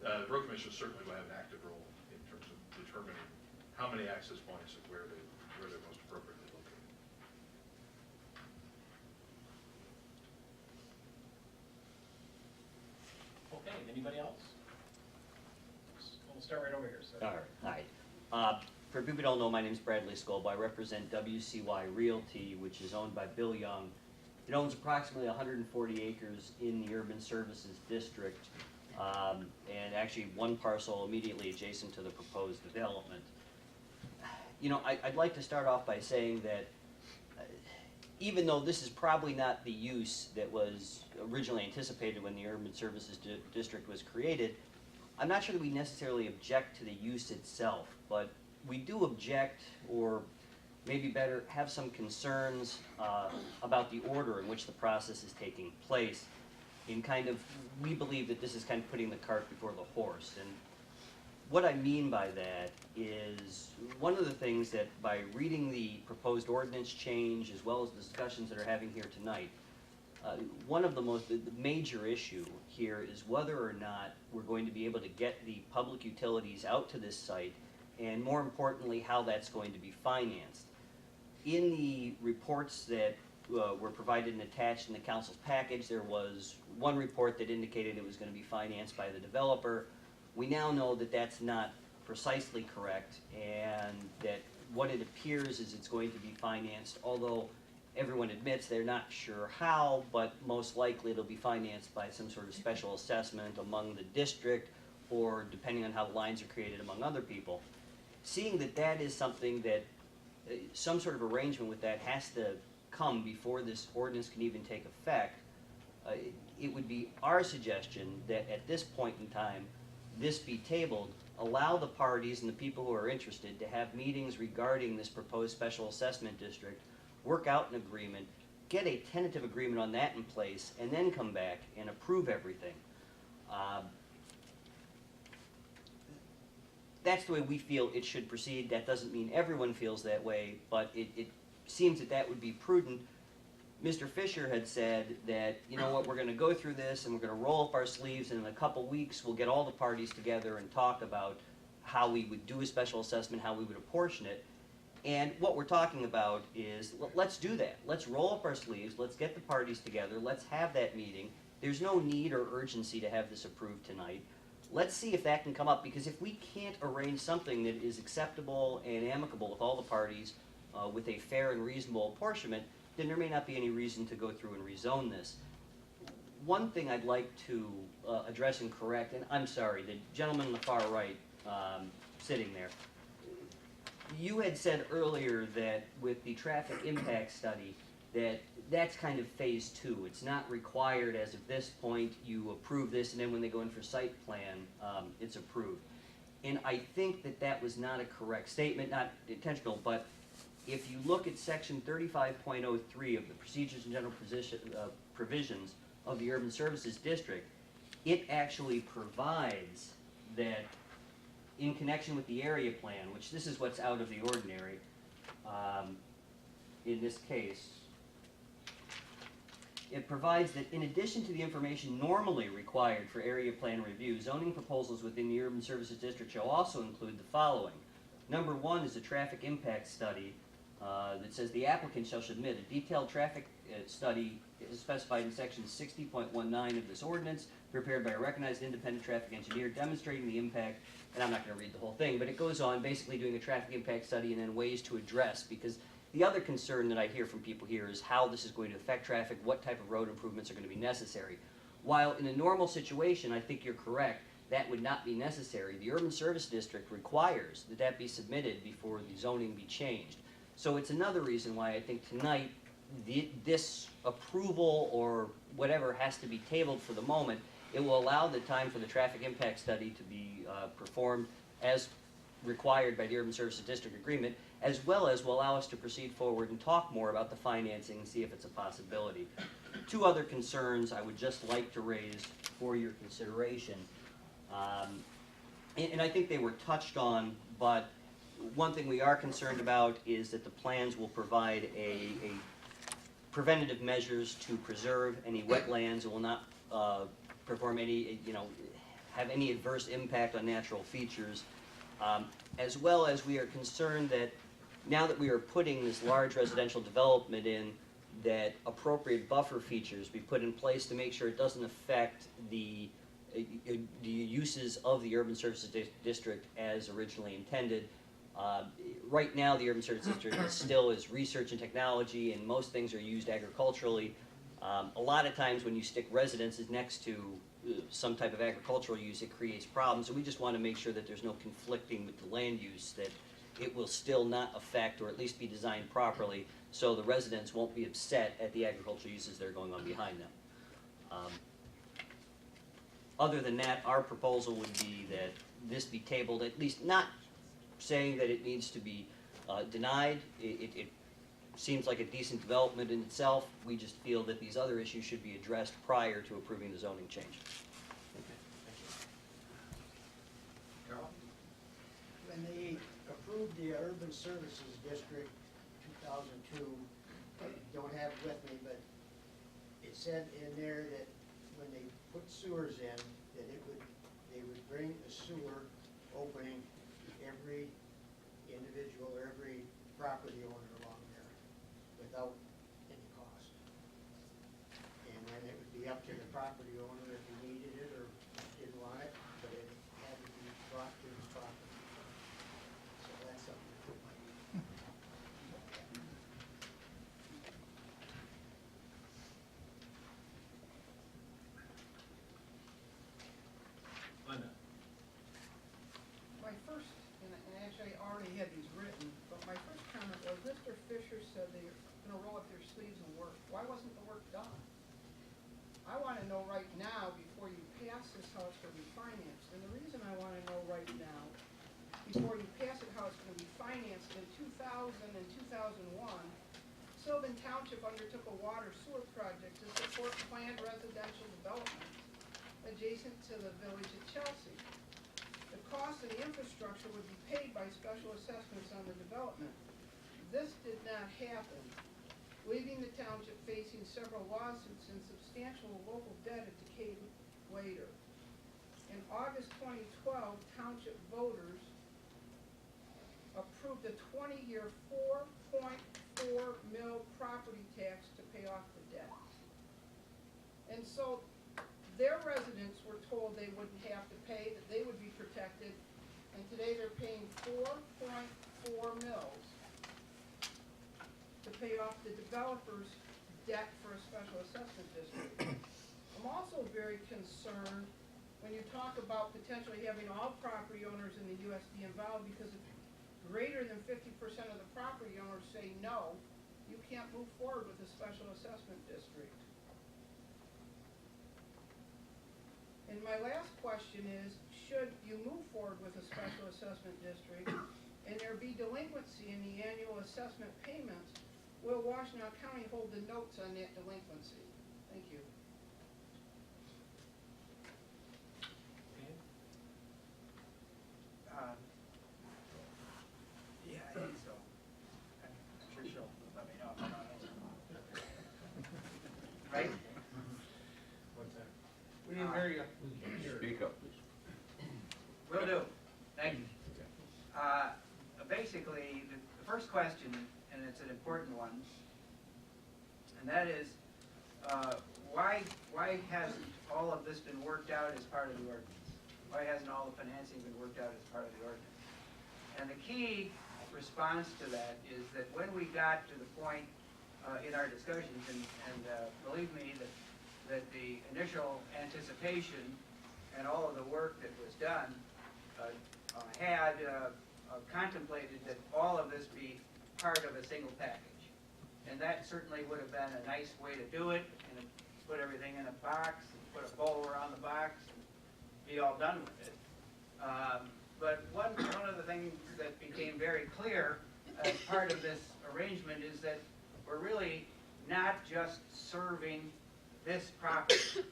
The road commission certainly will have an active role in terms of determining how many access points and where they're most appropriately located. Okay, anybody else? We'll start right over here, sir. All right, hi. For people who don't know, my name's Bradley Skolb. I represent WCY Realty, which is owned by Bill Young. It owns approximately 140 acres in the Urban Services District, and actually one parcel immediately adjacent to the proposed development. You know, I'd like to start off by saying that even though this is probably not the use that was originally anticipated when the Urban Services District was created, I'm not sure that we necessarily object to the use itself, but we do object, or maybe better, have some concerns about the order in which the process is taking place. In kind of, we believe that this is kind of putting the cart before the horse. And what I mean by that is, one of the things that by reading the proposed ordinance change, as well as the discussions that are having here tonight, one of the major issue here is whether or not we're going to be able to get the public utilities out to this site, and more importantly, how that's going to be financed. In the reports that were provided and attached in the council's package, there was one report that indicated it was going to be financed by the developer. We now know that that's not precisely correct, and that what it appears is it's going to be financed, although everyone admits they're not sure how, but most likely it'll be financed by some sort of special assessment among the district, or depending on how the lines are created among other people. Seeing that that is something that, some sort of arrangement with that has to come before this ordinance can even take effect, it would be our suggestion that at this point in time, this be tabled, allow the parties and the people who are interested to have meetings regarding this proposed special assessment district, work out an agreement, get a tentative agreement on that in place, and then come back and approve everything. That's the way we feel it should proceed. That doesn't mean everyone feels that way, but it seems that that would be prudent. Mr. Fisher had said that, you know what, we're going to go through this and we're going to roll up our sleeves, and in a couple weeks we'll get all the parties together and talk about how we would do a special assessment, how we would apportion it. And what we're talking about is, let's do that. Let's roll up our sleeves, let's get the parties together, let's have that meeting. There's no need or urgency to have this approved tonight. Let's see if that can come up, because if we can't arrange something that is acceptable and amicable with all the parties, with a fair and reasonable apportionment, then there may not be any reason to go through and rezone this. One thing I'd like to address and correct, and I'm sorry, the gentleman on the far right sitting there, you had said earlier that with the traffic impact study, that's kind of phase 2. It's not required as of this point. You approve this, and then when they go in for site plan, it's approved. And I think that that was not a correct statement, not intentional, but if you look at section 35.03 of the Procedures and General Provisions of the Urban Services District, it actually provides that in connection with the area plan, which this is what's out of the ordinary, in this case, it provides that in addition to the information normally required for area plan review, zoning proposals within the Urban Services District shall also include the following. Number 1 is a traffic impact study that says the applicant shall submit a detailed traffic study is specified in section 60.19 of this ordinance, prepared by a recognized independent traffic engineer, demonstrating the impact, and I'm not going to read the whole thing, but it goes on basically doing a traffic impact study and then ways to address, because the other concern that I hear from people here is how this is going to affect traffic, what type of road improvements are going to be necessary. While in a normal situation, I think you're correct, that would not be necessary. The Urban Service District requires that that be submitted before the zoning be changed. So it's another reason why I think tonight this approval or whatever has to be tabled for the moment. It will allow the time for the traffic impact study to be performed as required by the Urban Services District Agreement, as well as will allow us to proceed forward and talk more about the financing and see if it's a possibility. 2 other concerns I would just like to raise for your consideration. And I think they were touched on, but one thing we are concerned about is that the plans will provide a preventative measures to preserve any wetlands. It will not perform any, have any adverse impact on natural features. As well as we are concerned that now that we are putting this large residential development in, that appropriate buffer features be put in place to make sure it doesn't affect the uses of the Urban Services District as originally intended. Right now, the Urban Services District still is research and technology, and most things are used agriculturally. A lot of times when you stick residences next to some type of agricultural use, it creates problems, and we just want to make sure that there's no conflicting with the land use, that it will still not affect, or at least be designed properly, so the residents won't be upset at the agricultural uses that are going on behind them. Other than that, our proposal would be that this be tabled, at least not saying that it needs to be denied. It seems like a decent development in itself. We just feel that these other issues should be addressed prior to approving the zoning change. Carol? When they approved the Urban Services District 2002, I don't have it with me, but it said in there that when they put sewers in, that they would bring a sewer opening to every individual or every property owner along there without any cost. And then it would be up to the property owner if he needed it or didn't want it, but it had to be brought to his property. So that's something that might be. Linda? My first, and actually I already had these written, but my first comment was Mr. Fisher said they're gonna roll up their sleeves and work. Why wasn't the work done? I wanna know right now, before you pass this how it's gonna be financed. And the reason I wanna know right now, before you pass it how it's gonna be financed, in 2000 and 2001, Sylvan Township undertook a water sewer project to support planned residential development adjacent to the village of Chelsea. The cost of the infrastructure would be paid by special assessments on the development. This did not happen, leaving the township facing several lawsuits and substantial local debt a decade later. In August 2012, township voters approved a 20-year 4.4 mil property tax to pay off the debt. And so their residents were told they wouldn't have to pay, that they would be protected, and today they're paying 4.4 mils to pay off the developer's debt for a special assessment district. I'm also very concerned when you talk about potentially having all property owners in the USD involved, because if greater than 50% of the property owners say no, you can't move forward with a special assessment district. And my last question is, should you move forward with a special assessment district and there be delinquency in the annual assessment payments, will Washtenaw County hold the notes on that delinquency? Thank you. Yeah, I think so. I'm sure she'll let me know if I don't answer. Right? What's that? We didn't hear you. Speak up. Will do. Thank you. Basically, the first question, and it's an important one, and that is, why hasn't all of this been worked out as part of the ordinance? Why hasn't all the financing been worked out as part of the ordinance? And the key response to that is that when we got to the point in our discussions, and believe me, that the initial anticipation and all of the work that was done had contemplated that all of this be part of a single package. And that certainly would have been a nice way to do it, and put everything in a box, and put a bow around the box, and be all done with it. But one of the things that became very clear as part of this arrangement is that we're really not just serving this property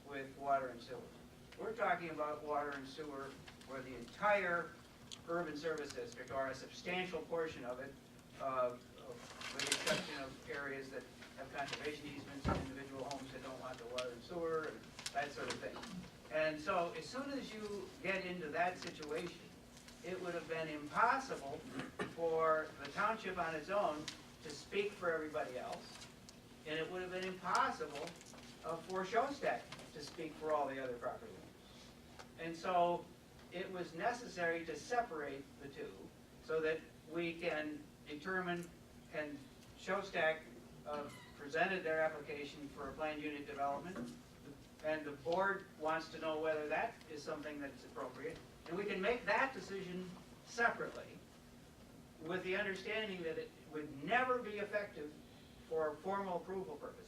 with water and sewer. We're talking about water and sewer for the entire urban service district, or a substantial portion of it, with the exception of areas that have conservation easements and individual homes that don't want the water and sewer, and that sort of thing. And so as soon as you get into that situation, it would have been impossible for the township on its own to speak for everybody else, and it would have been impossible for Showstack to speak for all the other property owners. And so it was necessary to separate the two so that we can determine, and Showstack presented their application for a planned unit development, and the board wants to know whether that is something that's appropriate, and we can make that decision separately with the understanding that it would never be effective for formal approval purposes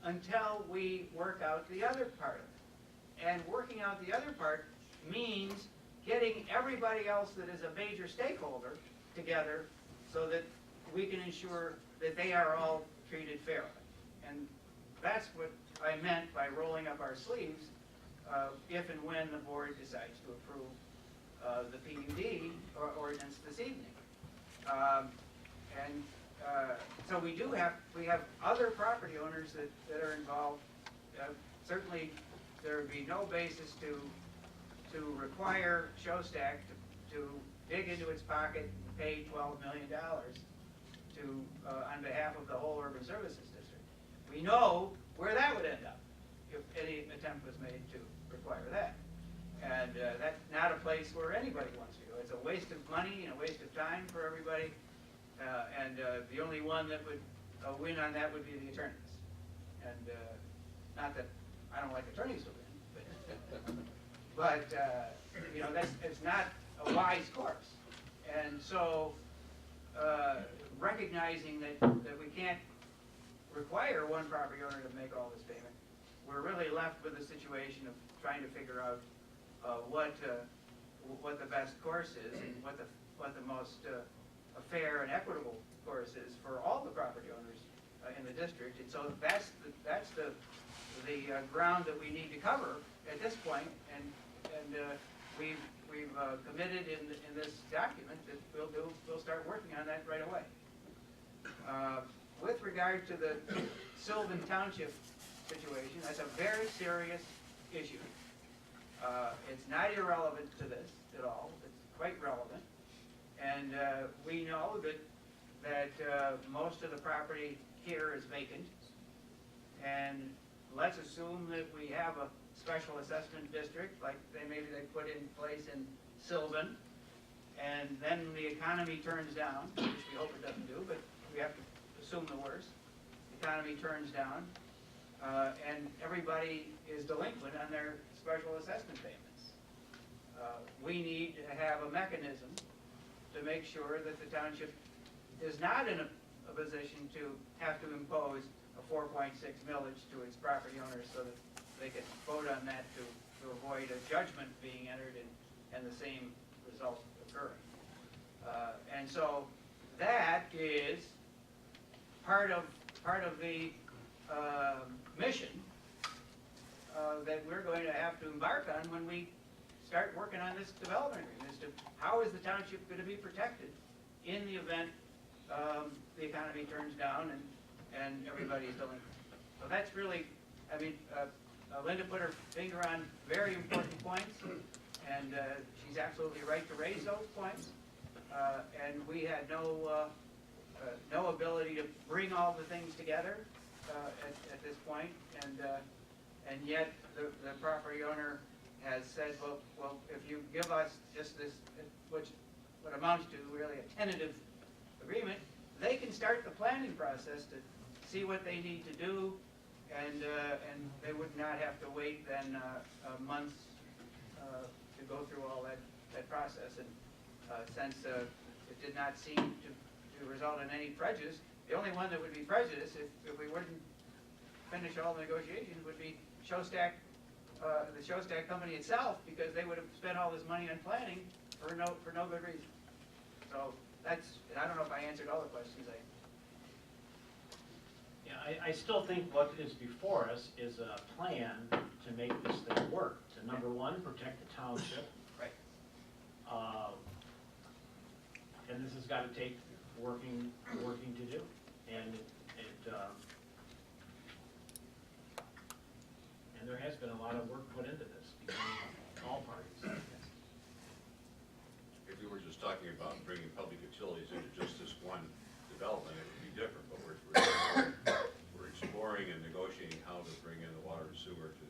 until we work out the other part of it. And working out the other part means getting everybody else that is a major stakeholder together so that we can ensure that they are all treated fairly. And that's what I meant by rolling up our sleeves if and when the board decides to approve the PUD ordinance this evening. So we have other property owners that are involved. Certainly, there would be no basis to require Showstack to dig into its pocket and pay $12 million on behalf of the whole urban services district. We know where that would end up if any attempt was made to require that. And that's not a place where anybody wants to go. It's a waste of money and a waste of time for everybody. And the only one that would win on that would be the attorneys. And not that I don't like attorneys to win, but you know, it's not a wise course. And so recognizing that we can't require one property owner to make all this payment, we're really left with a situation of trying to figure out what the best course is and what the most a fair and equitable course is for all the property owners in the district. And so that's the ground that we need to cover at this point, and we've committed in this document that we'll start working on that right away. With regard to the Sylvan Township situation, that's a very serious issue. It's not irrelevant to this at all. It's quite relevant. And we know that most of the property here is vacant. And let's assume that we have a special assessment district, like maybe they put in place in Sylvan, and then the economy turns down, which we hope it doesn't do, but we have to assume the worst. The economy turns down, and everybody is delinquent on their special assessment payments. We need to have a mechanism to make sure that the township is not in a position to have to impose a 4.6 millage to its property owners so that they can vote on that to avoid a judgment being entered and the same result occurring. And so that is part of the mission that we're going to have to embark on when we start working on this development agreement, as to how is the township going to be protected in the event the economy turns down and everybody's delinquent. So that's really, I mean, Linda put her finger on very important points, and she's absolutely right to raise those points. And we had no ability to bring all the things together at this point, and yet the property owner has said, well, if you give us just this, what amounts to really a tentative agreement, they can start the planning process to see what they need to do, and they would not have to wait then months to go through all that process. And since it did not seem to result in any prejudice, the only one that would be prejudiced if we wouldn't finish all the negotiations would be Showstack, the Showstack company itself, because they would have spent all this money on planning for no good reason. So that's, and I don't know if I answered all the questions. Yeah, I still think what is before us is a plan to make this thing work. To number one, protect the township. Right. And this has got to take working to do. And and there has been a lot of work put into this between all parties. If we were just talking about bringing public utilities into just this one development, it would be different, but we're exploring and negotiating how to bring in the water and sewer to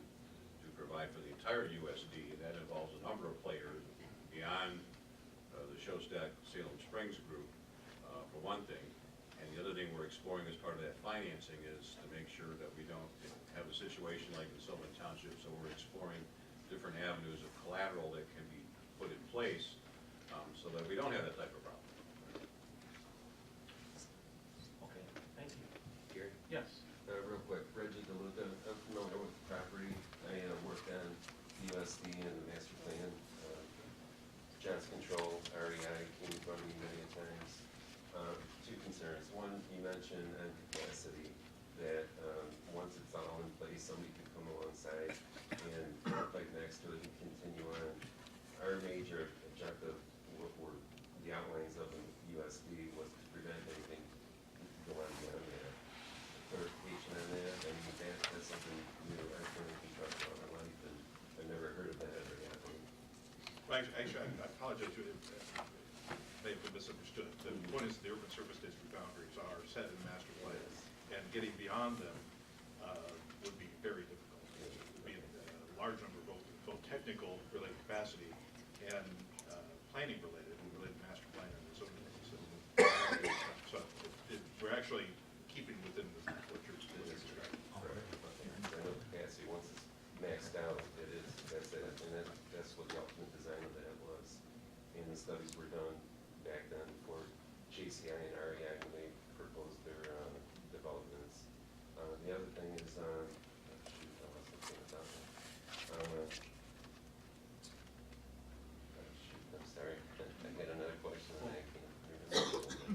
provide for the entire USD, and that involves a number of players beyond the Showstack Salem Springs group, for one thing. And the other thing we're exploring as part of that financing is to make sure that we don't have a situation like in Sylvan Township, so we're exploring different avenues of collateral that can be put in place so that we don't have that type of problem. Okay, thank you. Gary? Yes. Real quick, Reggie DeLuca, I'm familiar with the property. I worked on the USD and the master plan. John's Control, REI, came in front of me many times. Two concerns. One, you mentioned on capacity, that once it's all in place, somebody could come alongside and right next to it and continue on. Our major objective, what were the outlines of the USD, was to prevent anything going beyond that. Clarification on that, I mean, that's something new. I've been in construction all my life, and I've never heard of that ever happening. Well, actually, I apologize to you, may have been misunderstood. The point is the urban service district boundaries are set in the master plan, and getting beyond them would be very difficult. It would be a large number of both technical related capacity and planning related master plan and zoning. So we're actually keeping within what you're describing. I know capacity, once it's maxed out, that's it, and that's what the ultimate design of that was. And the studies were done back then for JCI and REI when they proposed their developments. The other thing is, shoot, I lost my train of thought. Shoot, I'm sorry, I had another question and I can't remember.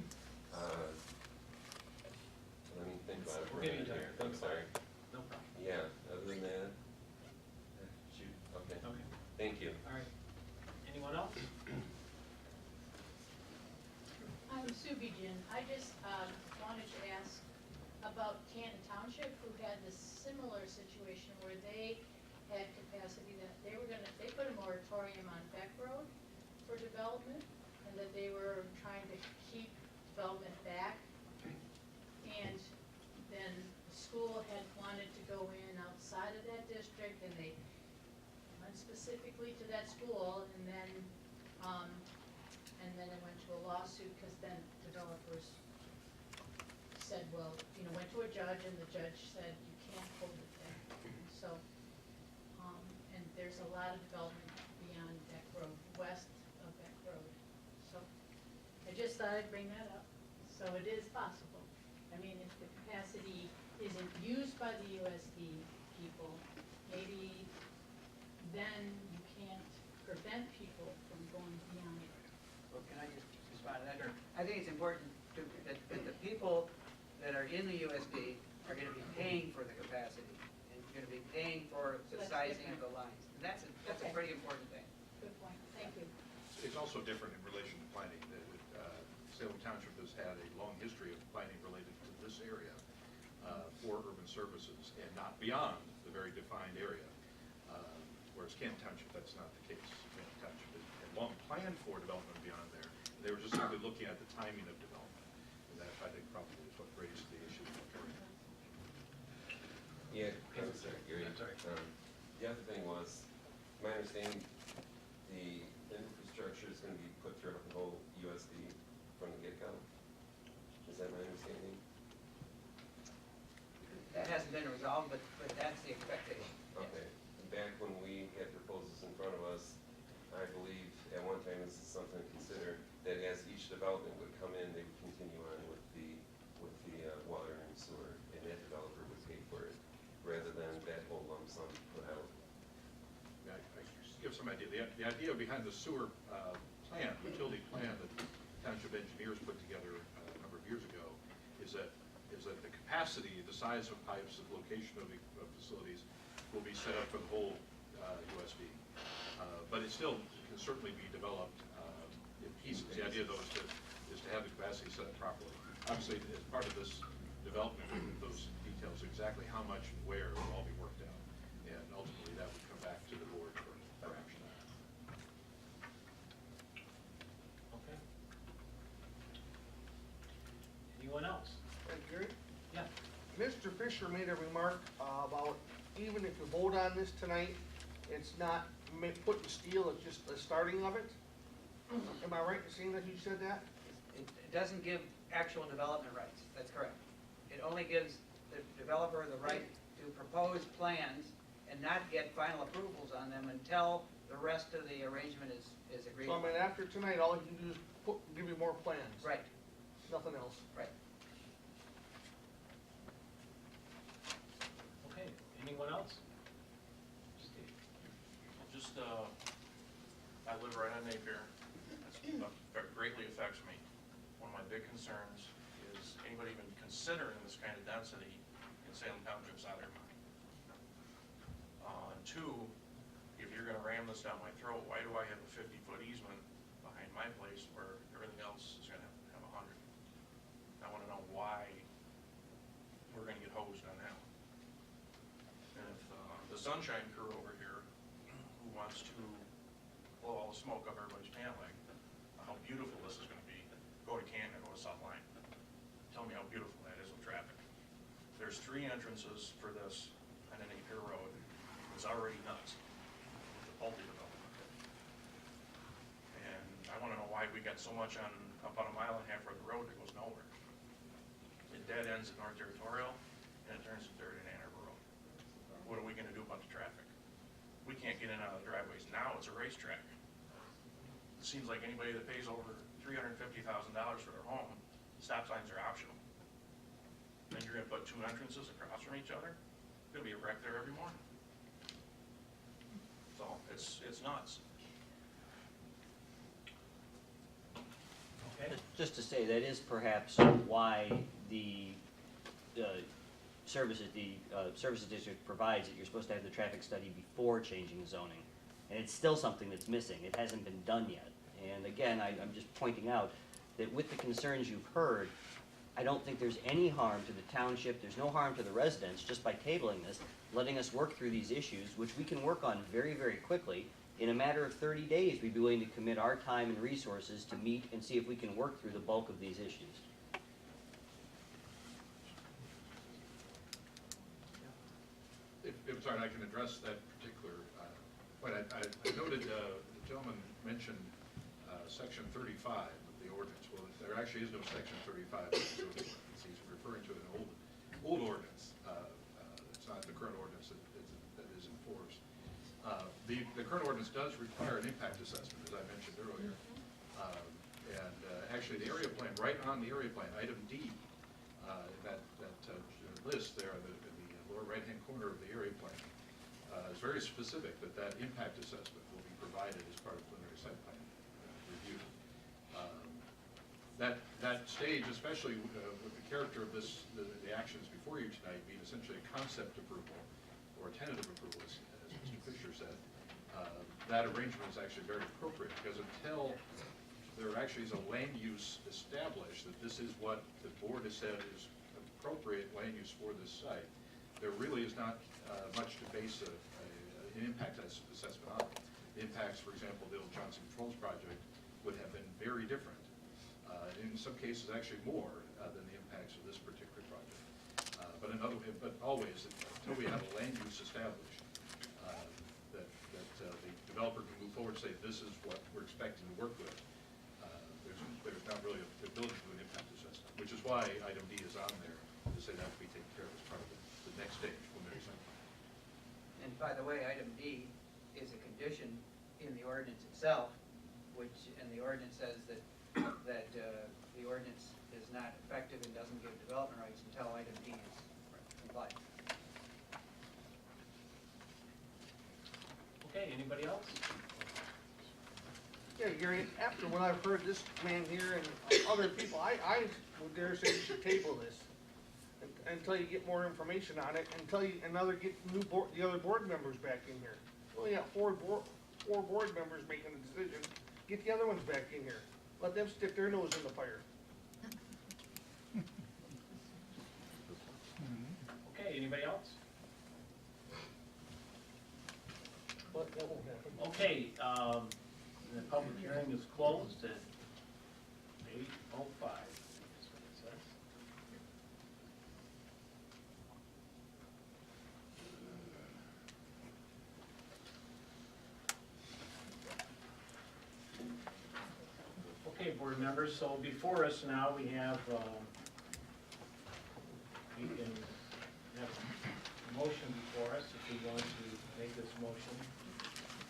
had this similar situation where they had capacity that they put a moratorium on Beck Road for development, and that they were trying to keep development back. And then the school had wanted to go in outside of that district, and they went specifically to that school, and then it went to a lawsuit, because then developers said, well, went to a judge, and the judge said, you can't hold it there. So, and there's a lot of development beyond Beck Road, west of Beck Road. So, I just thought I'd bring that up. So it is possible. I mean, if the capacity isn't used by the USD people, maybe then you can't prevent people from going beyond it. Well, can I just respond to that? I think it's important that the people that are in the USD are gonna be paying for the capacity, and gonna be paying for the So that's sizing of different. the lines. And that's a Okay. pretty important thing. Good point. Thank you. It's also different in relation to planning. Salem Township has had a long history of planning related to this area for urban services and not beyond the very defined area. Whereas Canton Township, that's not the case. Canton Township had long planned for development beyond there. They were just simply looking at the timing of development. And that, I think, probably is what raised the issue of area. Yeah, I'm sorry, Gary. I'm sorry. The other thing was, my understanding, the infrastructure is gonna be put throughout the whole USD from the get-go. Is that my understanding? That hasn't been resolved, but that's the expectation. Yes. Okay. Back when we had proposals in front of us, I believe at one time this is something to consider, that as each development would come in, they would continue on with the water and sewer, and that developer would pay for it, rather than that whole lump sum put out. I just give some idea. The idea behind the sewer plan, utility plan that township engineers put together a number of years ago is that the capacity, the size of pipes, the location of facilities will be set up for the whole USD. But it still can certainly be developed in pieces. The idea, though, is to have the capacity set up properly. Obviously, as part of this development, those details, exactly how much and where will all be worked out. And ultimately, that would come back to the board for action. Okay. Anyone else? Gary? Yeah. Mr. Fisher made a remark about even if you vote on this tonight, it's not put in steel, it's just the starting of it. Am I right in saying that you said that? It doesn't give actual development rights, that's correct. It only gives the developer the right to propose plans and not get final approvals on them until the rest of the arrangement is agreed So I upon. mean, after tonight, all you can do is give you more plans. Right, Nothing else. right. Okay, anyone else? Just, I live right on Napier. That greatly affects me. One of my big concerns is anybody even considering this kind of density in Salem Township's out of their mind. And two, if you're gonna ram this down my throat, why do I have a 50-foot easement behind my place where everything else is gonna have 100? I wanna know why we're gonna get hosed on that one. And if the Sunshine Crew over here, who wants to blow all the smoke up everybody's pant leg, how beautiful this is gonna be, go to Canton or go to South Line. Tell me how beautiful that is with traffic. There's 3 entrances for this on an Napier Road. It's already nuts with the Pulte development. And I wanna know why we got so much on about a mile and a half of the road that goes nowhere. It dead ends at North Territorial and it turns to dirt in Ann Arbor Road. What are we gonna do about the traffic? We can't get in and out of the driveways. Now it's a racetrack. It seems like anybody that pays over $350,000 for their home, stop signs are optional. Then you're gonna put 2 entrances across from each other? There's gonna be a wreck there every morning. So, it's nuts. Okay. Just to say, that is perhaps why the services district provides that you're supposed to have the traffic study before changing zoning. And it's still something that's missing. It hasn't been done yet. And again, I'm just pointing out that with the concerns you've heard, I don't think there's any harm to the township, there's no harm to the residents just by tabling this, letting us work through these issues, which we can work on very, very quickly. In a matter of 30 days, we'd be willing to commit our time and resources to meet and see if we can work through the bulk of these issues. If it's all right, I can address that particular point. I noted the gentleman mentioned section 35 of the ordinance. Well, there actually is no section 35 of the ordinance. He's referring to an old ordinance. It's not the current ordinance that is in force. The current ordinance does require an impact assessment, as I mentioned earlier. Actually, the area plan, right on the area plan, item D, that list there in the lower right-hand corner of the area plan, is very specific that impact assessment will be provided as part of preliminary site plan review. That stage, especially with the character of the actions before you tonight being essentially a concept approval or a tentative approval, as Mr. Fisher said, that arrangement is actually very appropriate, because until there actually is a land use established, that this is what the board has said is appropriate land use for this site, there really is not much to base an impact assessment on. The impacts, for example, the old Johnson Controls project would have been very different. In some cases, actually more than the impacts of this particular project. But always, until we have a land use established, that the developer can move forward and say, this is what we're expecting to work with. There's not really the ability to do an impact assessment, which is why item D is on there, to say that will be taken care of as part of the next stage, preliminary site plan. And by the way, item D is a condition in the ordinance itself, and the ordinance says that the ordinance is not effective and doesn't give development rights until item D is complied. Okay, anybody else? Yeah, Gary, after what I've heard this man here and other people, I would dare say you should table this until you get more information on it, until you, get the other board members back in here. Well, yeah, four board members making a decision, get the other ones back in here. Let them stick their nose in the fire. Okay, anybody else? But that won't happen. Okay, the public hearing is closed at 8:05. That's what it says. Okay, board members, so before us now, we have, we can have a motion before us if we want to make this motion.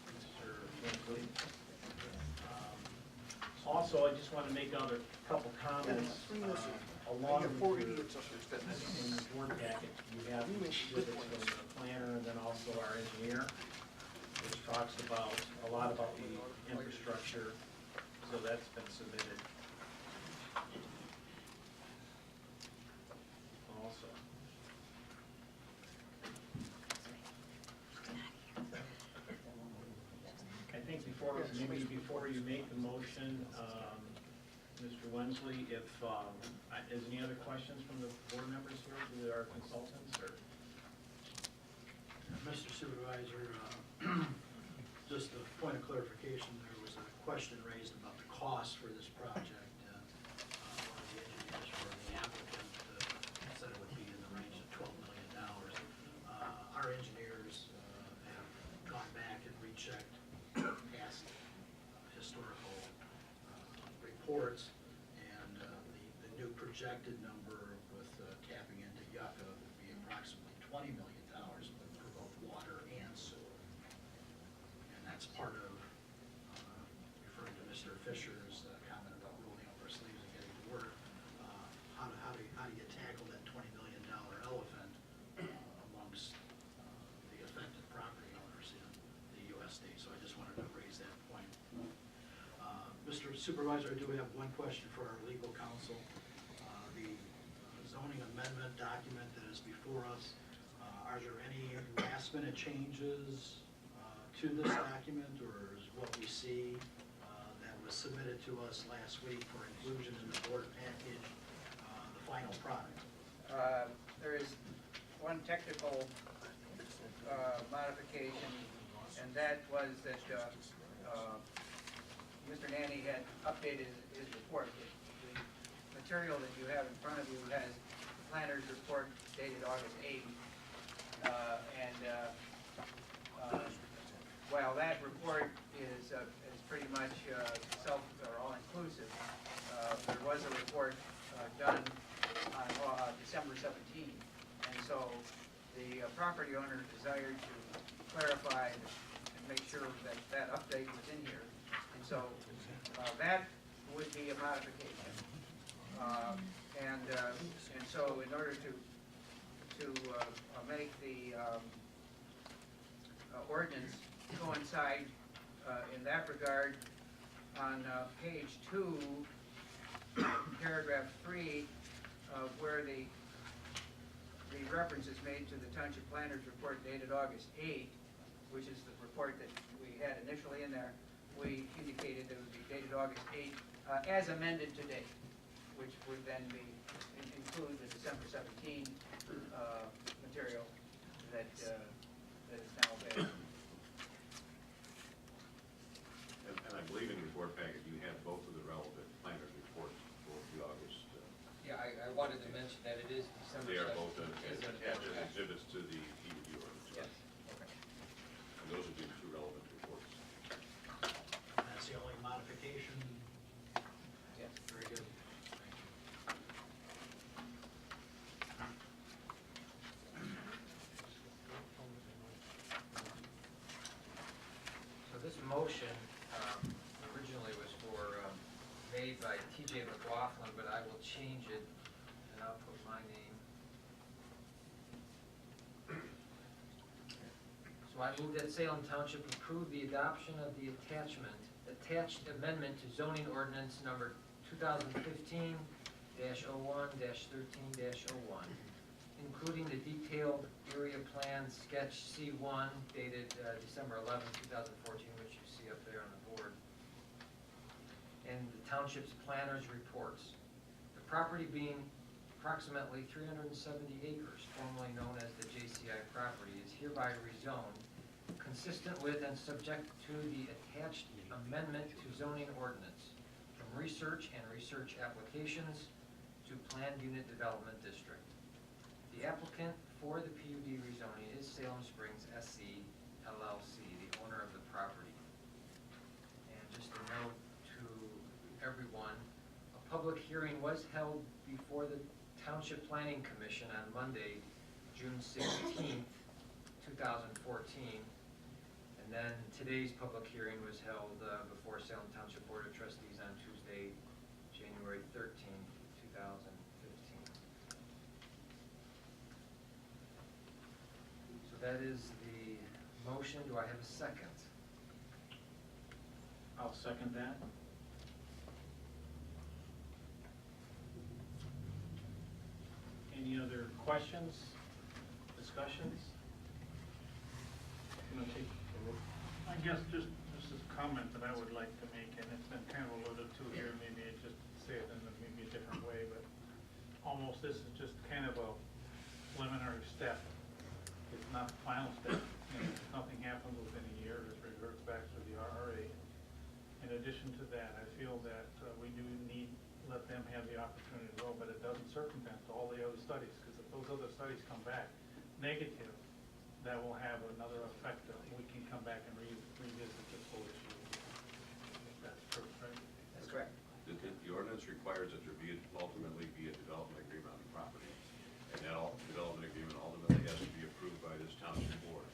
Mr. Winkley. Also, I just want to make another couple comments along with your, in the board packet. You have exhibits from the planner and then also our engineer, which talks about, a lot about the infrastructure, so that's been submitted. Also. I think maybe before you make the motion, Mr. Wensley, if, is any other questions from the board members here, to our consultants, or? Mr. Supervisor, just a point of clarification, there was a question raised about the cost for this project. One of the engineers for the applicant said it would be in the range of $12 million. Our engineers have gone back and rechecked past historical reports, and the new projected number with tapping into Yucca would be approximately $20 million for both water and sewer. And that's part of, referring to Mr. Fisher's comment about rolling up our sleeves and getting to work, how do you tackle that $20 million elephant amongst the affected property owners in the USD? So I just wanted to raise that point. Mr. Supervisor, I do have one question for our legal counsel. The zoning amendment document that is before us, are there any last minute changes to this document, or is what we see that was submitted to us last week for inclusion in the board package the final product. There is one technical modification, and that was that Mr. Nanny had updated his report. The material that you have in front of you has the planner's report dated August 8th. While that report is pretty much self or all-inclusive, there was a report done on December 17th, and so the property owner desired to clarify and make sure that that update was in here, and so that would be a modification. And so in order to make the ordinance coincide in that regard, on page 2, paragraph 3, where the reference is made to the Township Planner's report dated August 8th, which is the report that we had initially in there, we indicated that it would be dated August 8th, as amended to date, which would then be include the December 17 material that is now available. And I believe in the report packet, you have both of the relevant planners reports for the August. Yeah, I wanted to mention that it is December 17th. They are both attached as exhibits to the PUD ordinance. Yes, okay. And those would be the two relevant reports. That's the only modification. Yes. Very good. So this motion originally was made by T.J. McLaughlin, but I will change it, and I'll put my name. So I move that Salem Township approve the adoption of the attached amendment to zoning ordinance number 2015-01-13-01, including the detailed area plan sketch C1 dated December 11, 2014, which you see up there on the board, and the township's planner's reports. The property being approximately 370 acres, formerly known as the JCI property, is hereby rezoned consistent with and subject to the attached amendment to zoning ordinance from research and research applications to planned unit development district. The applicant for the PUD rezoning is Salem Springs SC LLC, the owner of the property. And just a note to everyone, a public hearing was held before the Township Planning Commission on Monday, June 16th, 2014. And then today's public hearing was held before Salem Township Board of Trustees on Tuesday, January 13th, 2015. So that is the motion. Do I have a second? I'll second that. Any other questions, discussions? I guess just a comment that I would like to make, and it's been kind of alluded to here, maybe I just say it in maybe a different way, but almost this is just kind of a preliminary step. It's not the final step. And if nothing happens within a year, it reverts back to the RRA. In addition to that, I feel that we do need to let them have the opportunity to go, but it doesn't circumvent all the other studies, because if those other studies come back negative, that will have another effect. We can come back and revisit this whole issue. That's true, right? That's correct. The ordinance requires that there ultimately be a development agreement on the property. And that development agreement ultimately has to be approved by this township board.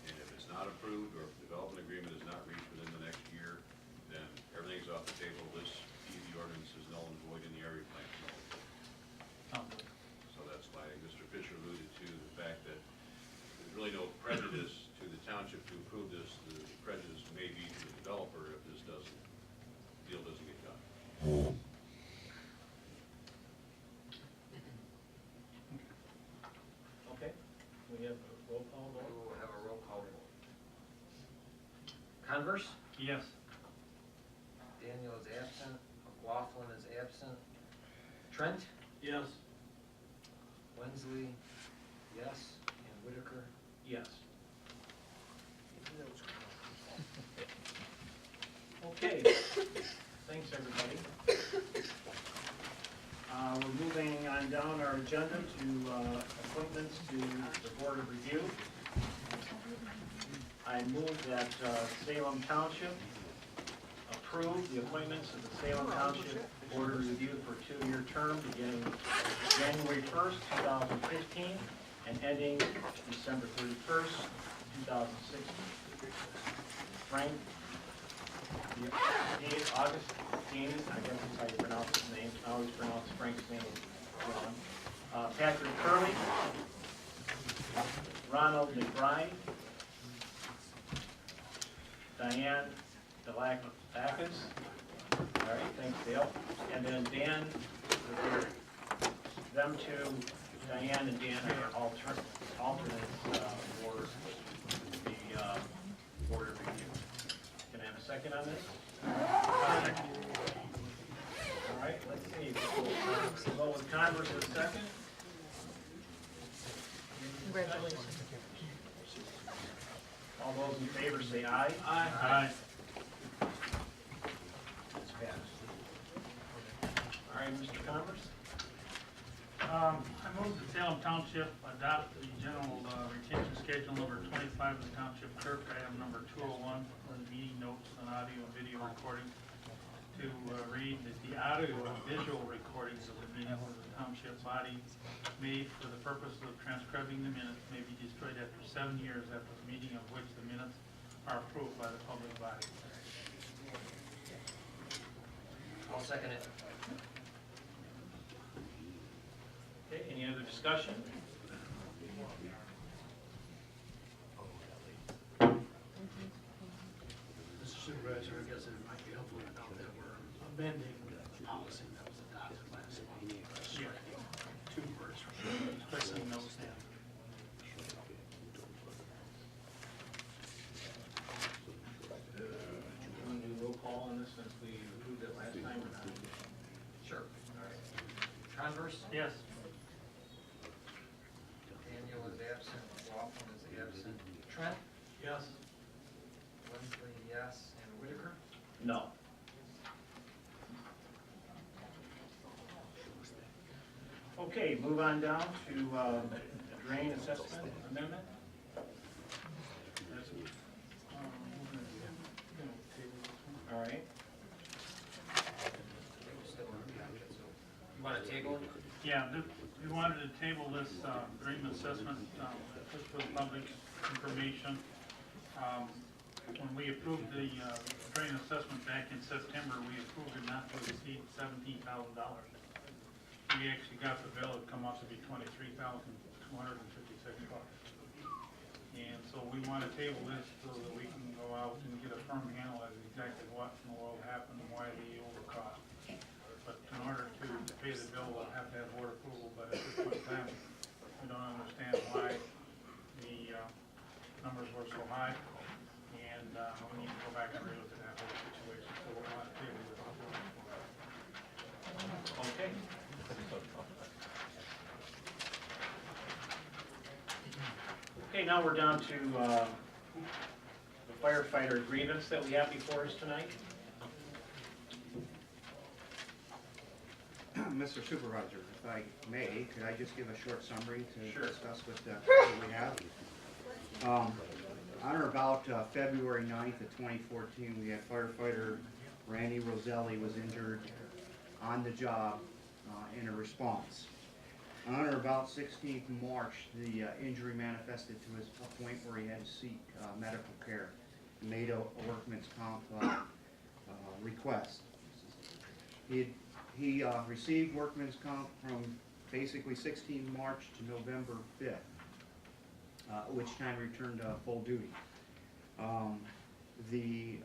And if it's not approved, or if the development agreement is not reached within the next year, then everything's off the table. This PUD ordinance is null and void, in the area plan is null and void. So that's why Mr. Fisher alluded to the fact that there's really no prejudice to the township to approve this. The prejudice may be to the developer if this deal doesn't get done. Okay, we have a roll call We vote. will have a roll call vote. Converse? Yes. Daniel is absent. McLaughlin is absent. Trent? Yes. Wensley, yes, and Whitaker. Yes. Okay, thanks, everybody. We're moving on down our agenda to appointments to the Board of Review. I move that Salem Township approve the appointments of the Salem Township Board of Review for a 2-year term beginning January 1st, 2015 and ending December 31st, 2016. Frank, Augustine, I guess that's how you pronounce his name. I always pronounce Frank's name wrong. Patrick Curley, Ronald McBride, Diane Delakis. All right, thanks, Dale. And then Dan Rivera. Them two, Diane and Dan, are alternates for the Board of Review. Can I have a second on this? All right, let's see. We'll go with Converse in a second. Congratulations. All those in favor say aye. Aye. It's passed. All right, Mr. Converse? I move that Salem Township adopt the general retention schedule number 25 of the township clerk, item number 201, the meeting notes and audio and video recording, to read that the audio and visual recordings of the meetings of the township body made for the purpose of transcribing the minutes may be destroyed after 7 years after the meeting of which the minutes are approved by the public body. I'll second it. Okay, any other discussion? Mr. Supervisor, I guess it might be helpful to note that we're amending the policy that was adopted last month. Yeah. 2 words from Especially no stand. Do you want to do roll call on this since we approved it last time or not? Sure. All right. Converse? Yes. Daniel is absent, Laughlin is absent. Trent? Yes. Wensley, yes, and Whitaker? No. Okay, move on down to drain assessment amendment. All right. You want to table? Yeah, we wanted to table this dream assessment just for public information. When we approved the drain assessment back in September, we approved it not to exceed $17,000. We actually got the bill, it come out to be $23,256. And so we want to table this so that we can go out and get a firm handle on exactly what in the world happened and why the overcost. But in order to pay the bill, we'll have to have board approval, but at this point in time, we don't understand why the numbers were so high, and we need to go back and relook at that whole situation, so we're on the table with Okay. Okay, now we're down to the firefighter grievance that we have before us tonight. Mr. Supervisor, if I may, could I just give a short summary to Sure. discuss what we have? On or about February 9th of 2014, we had firefighter Randy Roselli was injured on the job in a response. On or about 16th March, the injury manifested to a point where he had to seek medical care. He made a workman's comp request. He received workman's comp from basically 16 March to November 5th, which time he returned to full duty. The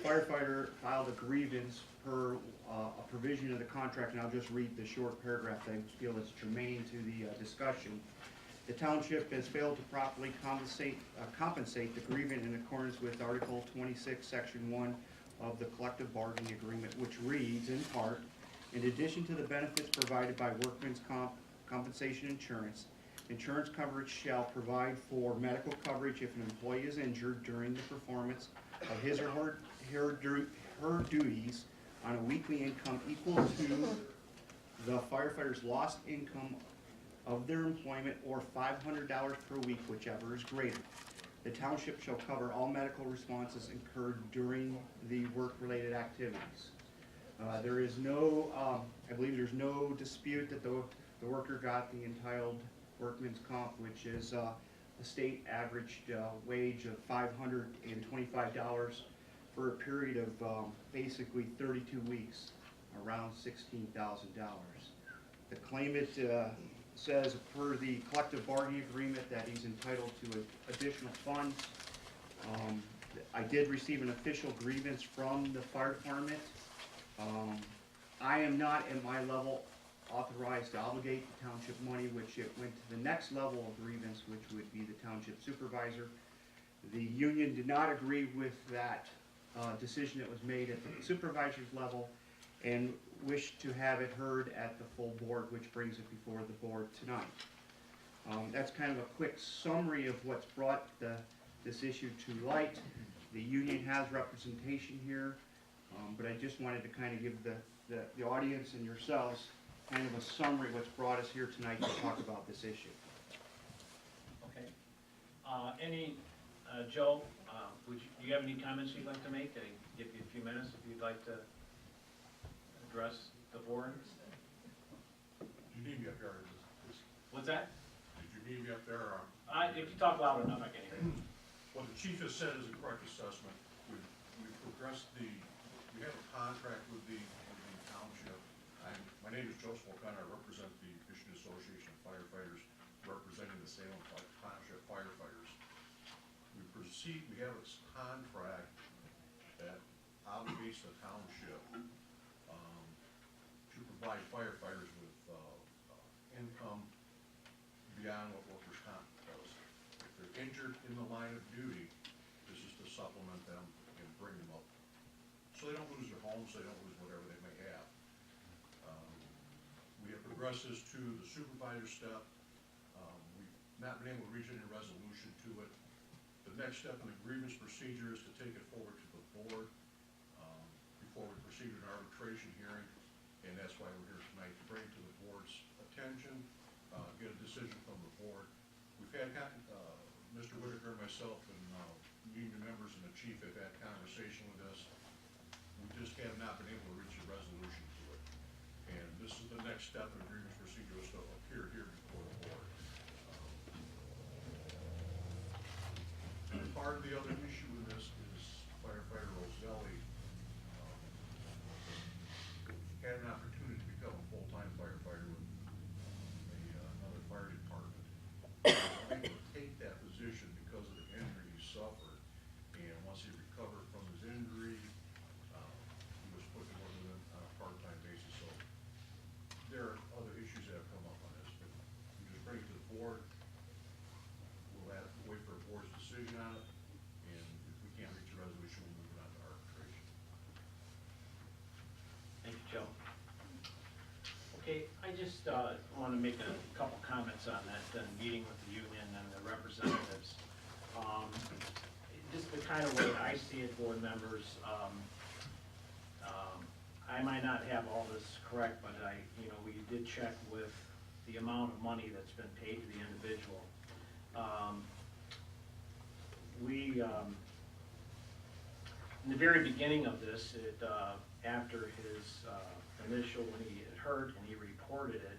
firefighter filed a grievance per a provision of the contract, and I'll just read the short paragraph that I feel is germane to the discussion. The township has failed to properly compensate the grievant in accordance with Article 26, Section 1 of the collective bargaining agreement, which reads, in part, in addition to the benefits provided by workman's comp compensation insurance. Insurance coverage shall provide for medical coverage if an employee is injured during the performance of his or her duties on a weekly income equal to the firefighter's lost income of their employment or $500 per week, whichever is greater. The township shall cover all medical responses incurred during the work-related activities. There is no, I believe there's no dispute that the worker got the entitled workman's comp, which is a state averaged wage of $525 for a period of basically 32 weeks, around $16,000. The claimant says per the collective bargaining agreement that he's entitled to additional funds. I did receive an official grievance from the fire department. I am not at my level authorized to obligate the township money, which it went to the next level of grievance, which would be the township supervisor. The union did not agree with that decision that was made at the supervisor's level and wished to have it heard at the full board, which brings it before the board tonight. That's kind of a quick summary of what's brought this issue to light. The union has representation here, but I just wanted to kind of give the audience and yourselves kind of a summary of what's brought us here tonight to talk about this issue. Okay. Joe, do you have any comments you'd like to make? I can give you a few minutes if you'd like to address the board. Did you need me up there? What's that? Did you need me up there? Or? If you talk loud enough, I can hear you. What the chief has said is a correct assessment. We've progressed we have a contract with the township. My name is Joseph O'Connor. I represent the Michigan Association of Firefighters, representing the Salem Township firefighters. We have a contract that obligates the township to provide firefighters with income beyond what workers' comp does. If they're injured in the line of duty, this is to supplement them and bring them up. So they don't lose their homes, they don't lose whatever they may have. We have progressed this to the supervisor step. We've not been able to reach any resolution to it. The next step in the grievance procedure is to take it forward to the board before we proceed with an arbitration hearing, and that's why we're here tonight, to bring it to the board's attention, get a decision from the board. We've had, Mr. Whitaker, myself, and union members and the chief have had conversation with us. We just have not been able to reach a resolution to it. And this is the next step in the grievance procedure, is to appear here before the board. Part of the other issue in this is firefighter Roselli had an opportunity to become a full-time firefighter with another fire department. He was able to take that position because of the injury he suffered, and once he recovered from his injury, he was put to work with on a part-time basis. So there are other issues that have come up on this, but we just bring it to the board. We'll have to wait for a board's decision on it, and if we can't reach a resolution, we'll move it on to arbitration. Thank you, Joe. Okay, I just want to make a couple comments on that meeting with the union and the representatives. Just the kind of way I see it, board members, I might not have all this correct, but we did check with the amount of money that's been paid to the individual. In the very beginning of this, after his initial, when he had hurt and he reported it,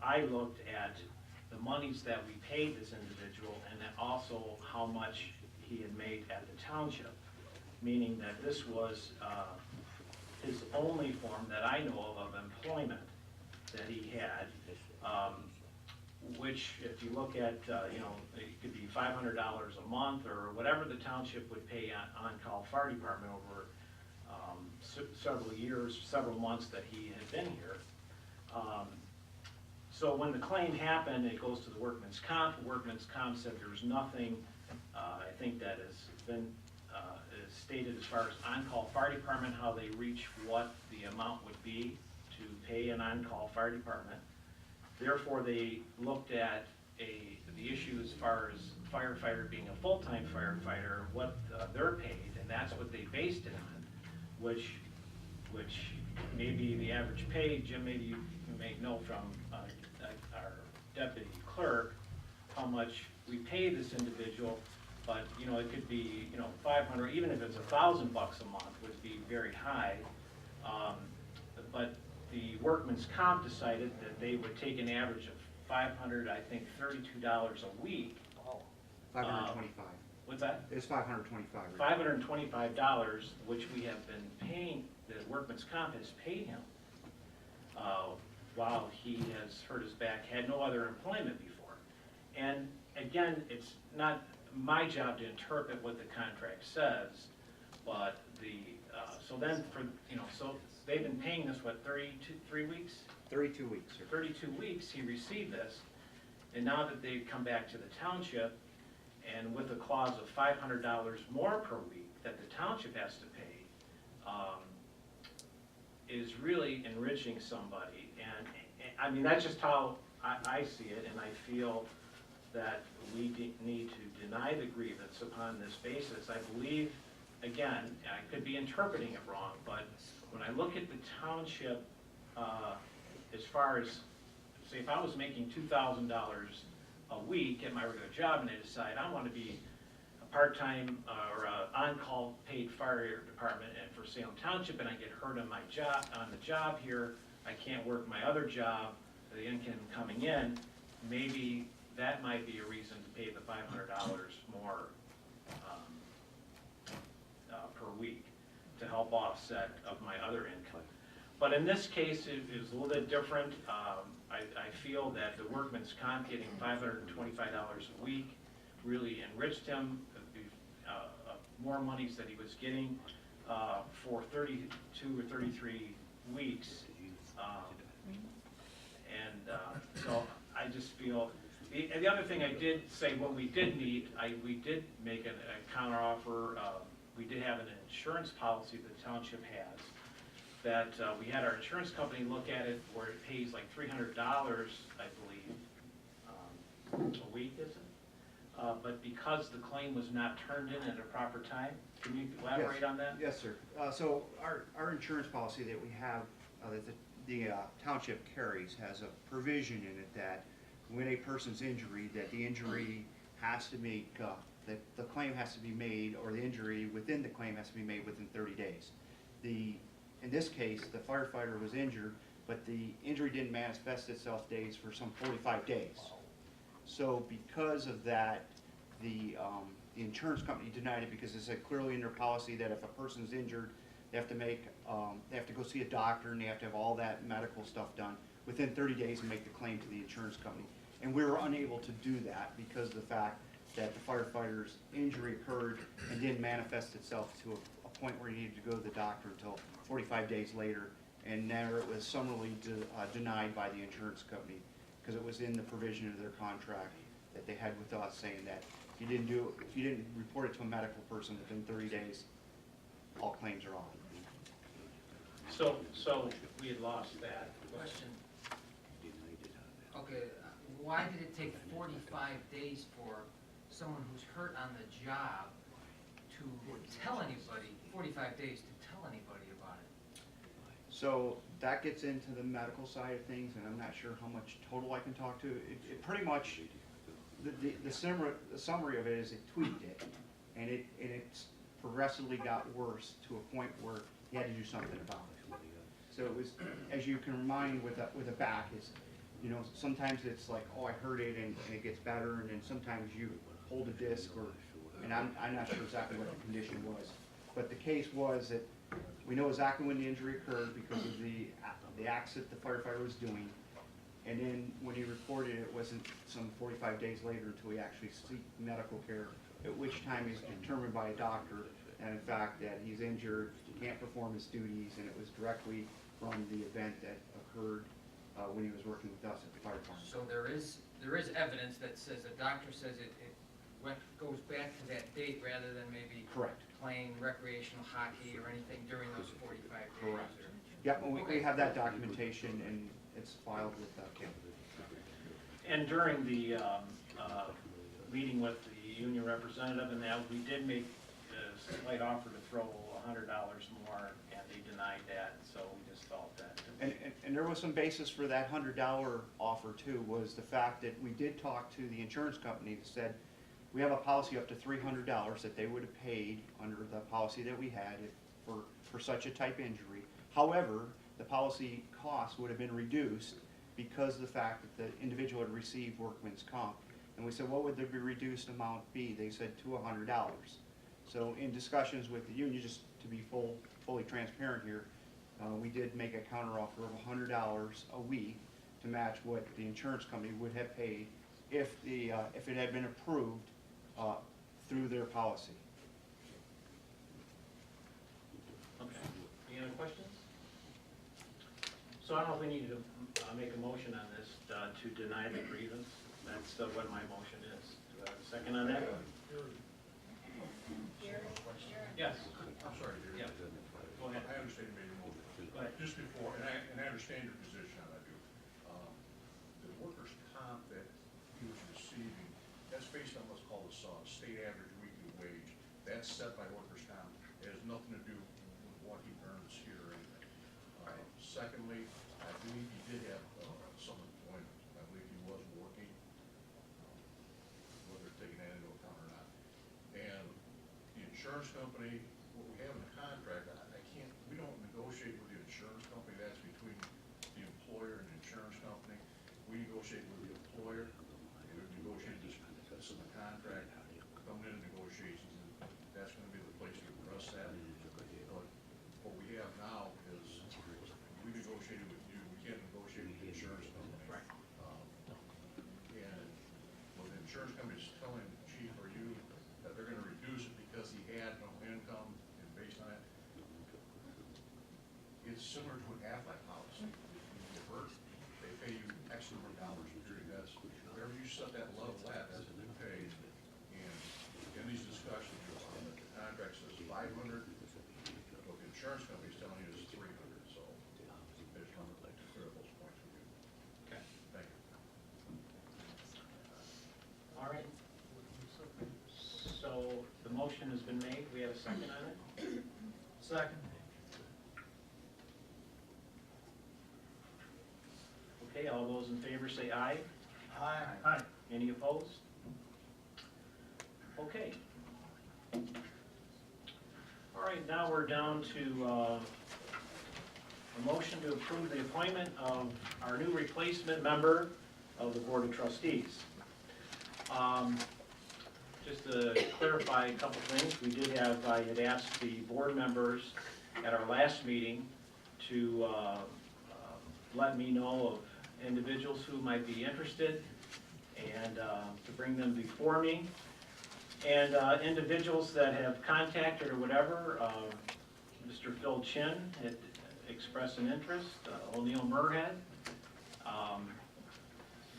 I looked at the monies that we paid this individual and then also how much he had made at the township, meaning that this was his only form that I know of employment that he had, which if you look at, it could be $500 a month or whatever the township would pay on-call fire department over several years, several months that he had been here. So when the claim happened, it goes to the workman's comp. The workman's comp said there's nothing, I think that has been is stated as far as on-call fire department, how they reach what the amount would be to pay an on-call fire department. Therefore, they looked at the issue as far as firefighter being a full-time firefighter, what they're paid, and that's what they based it on, which maybe the average pay, Jim, maybe you may know from our deputy clerk, how much we pay this individual, but, you know, it could be, you know, 500, even if it's $1,000 a month would be very high. But the workman's comp decided that they would take an average of $500, I think $32 a week. 525. What's that? It's 525. $525, which we have been paying, the workman's comp has paid him while he has hurt his back, had no other employment before. And again, it's not my job to interpret what the contract says, but so then for, you know, so they've been paying this, what, 3 weeks? 32 weeks, sir. 32 weeks, he received this, and now that they've come back to the township, and with a clause of $500 more per week that the township has to pay, is really enriching somebody. And I mean, that's just how I see it, and I feel that we need to deny the grievance upon this basis. I believe, again, I could be interpreting it wrong, but when I look at the township, as far as, say, if I was making $2,000 a week at my regular job and I decide I want to be a part-time or a on-call paid fire department and for Salem Township, and I get hurt on my job, on the job here, I can't work my other job, the income coming in, maybe that might be a reason to pay the $500 more per week to help offset of my other income. But in this case, it is a little bit different. I feel that the workman's comp getting $525 a week really enriched him. More monies that he was getting for 32 or 33 weeks. So I just feel, and the other thing I did say, when we did meet, we did make a counteroffer. We did have an insurance policy the township has that we had our insurance company look at it where it pays like $300, I believe, a week, is it? But because the claim was not turned in at a proper time, can you elaborate on that? Yes, sir. So our insurance policy that we have, that the township carries, has a provision in it that when a person's injury, that the injury has to make, that the claim has to be made, or the injury within the claim has to be made within 30 days. In this case, the firefighter was injured, but the injury didn't manifest itself days for some 45 days. So because of that, the insurance company denied it because it said clearly in their policy that if a person's injured, they have to go see a doctor and they have to have all that medical stuff done within 30 days and make the claim to the insurance company. And we were unable to do that because of the fact that the firefighter's injury occurred and didn't manifest itself to a point where he needed to go to the doctor until 45 days later, and there it was summarily denied by the insurance company because it was in the provision of their contract that they had with us saying that if you didn't report it to a medical person within 30 days, all claims are off. So we had lost that. Question. Okay, why did it take 45 days for someone who's hurt on the job to tell anybody, 45 days to tell anybody about it? So that gets into the medical side of things, and I'm not sure how much total I can talk to. It pretty much, the summary of it is it tweaked it, and it's progressively got worse to a point where you had to do something about it. So it was, as you can remind with a back, is, you know, sometimes it's like, oh, I hurt it and it gets better, and then sometimes you hold a disc, and I'm not sure exactly what the condition was. But the case was that we know exactly when the injury occurred because of the acts that the firefighter was doing, and then when he reported it wasn't some 45 days later until he actually seek medical care, at which time he's determined by a doctor, and in fact that he's injured, can't perform his duties, and it was directly from the event that occurred when he was working with us at the fire department. So there is evidence that says, the doctor says it goes back to that date rather than maybe Correct. playing recreational hockey or anything during those 45 days? Correct. Yep, we have that documentation, and it's filed with Kim. And during the meeting with the union representative and that, we did make a slight offer to throw $100 more, and they denied that, so we just felt that. And there was some basis for that $100 offer too, was the fact that we did talk to the insurance company that said, we have a policy up to $300 that they would have paid under the policy that we had for such a type injury. However, the policy cost would have been reduced because of the fact that the individual had received workman's comp. And we said, what would the reduced amount be? They said to $100. So in discussions with the union, just to be fully transparent here, we did make a counteroffer of $100 a week to match what the insurance company would have paid if it had been approved through their policy. Okay, any other questions? So I don't know if we need to make a motion on this to deny the grievance. That's what my motion is. Do I have a second on that? Yes. I'm sorry, Gary. Yeah. Go ahead. I understand you made a motion. Go ahead. Just before, and I understand your position on that, I do. The workers' comp that he was receiving, that's based on what's called a state average weekly wage. That's set by workers' comp. It has nothing to do with what he earns here or anything. Secondly, I believe he did have some employment. I believe he was working, whether taking that into account or not. And the insurance company, what we have in the contract, we don't negotiate with the insurance company. That's between the employer and the insurance company. We negotiate with the employer. We negotiate this in the contract, coming into negotiations, and that's gonna be the place to address that. But what we have now is, we negotiated with you, we can't negotiate with the insurance company. Right. And what the insurance company is telling the chief or you, that they're gonna reduce it because he had no income, and based on that, it's similar to an Aflac policy. If you get hurt, they pay you X number of dollars, period. That's, wherever you set that level at, that's what they pay. And in these discussions, you'll find that the contract says 500, what the insurance company is telling you is 300, so I just wanted to clear up those points with you. Okay. Thank you. All right. So the motion has been made. We have a second on it? Second. Okay, all those in favor say aye. Aye. Aye. Any opposed? Okay. All right, now we're down to a motion to approve the appointment of our new replacement member of the Board of Trustees. Just to clarify a couple things, I had asked the board members at our last meeting to let me know of individuals who might be interested and to bring them before me. And individuals that have contacted or whatever, Mr. Phil Chin had expressed an interest, O'Neill Murhead,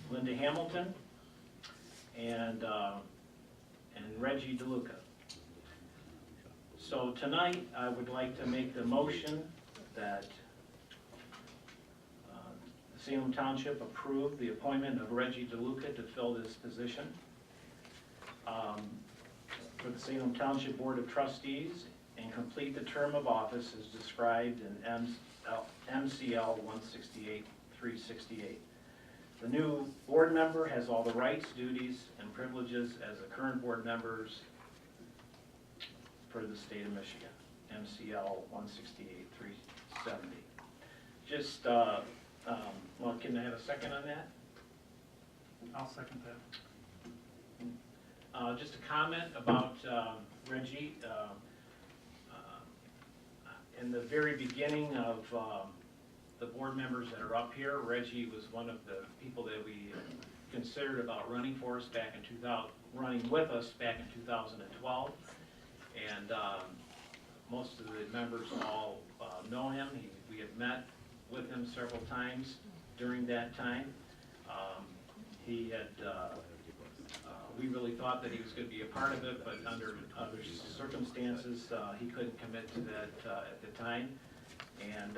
Linda Hamilton, and Reggie DeLuca. So tonight, I would like to make the motion that Salem Township approve the appointment of Reggie DeLuca to fill this position for the Salem Township Board of Trustees and complete the term of office as described in MCL 168-368. The new board member has all the rights, duties, and privileges as the current board members for the state of Michigan, MCL 168-370. Just, well, can I have a second on that? I'll second that. Just a comment about Reggie. In the very beginning of the board members that are up here, Reggie was one of the people that we considered about running for us back in running with us back in 2012. And most of the members all know him. We have met with him several times during that time. He had, we really thought that he was going to be a part of it, but under other circumstances, he couldn't commit to that at the time. And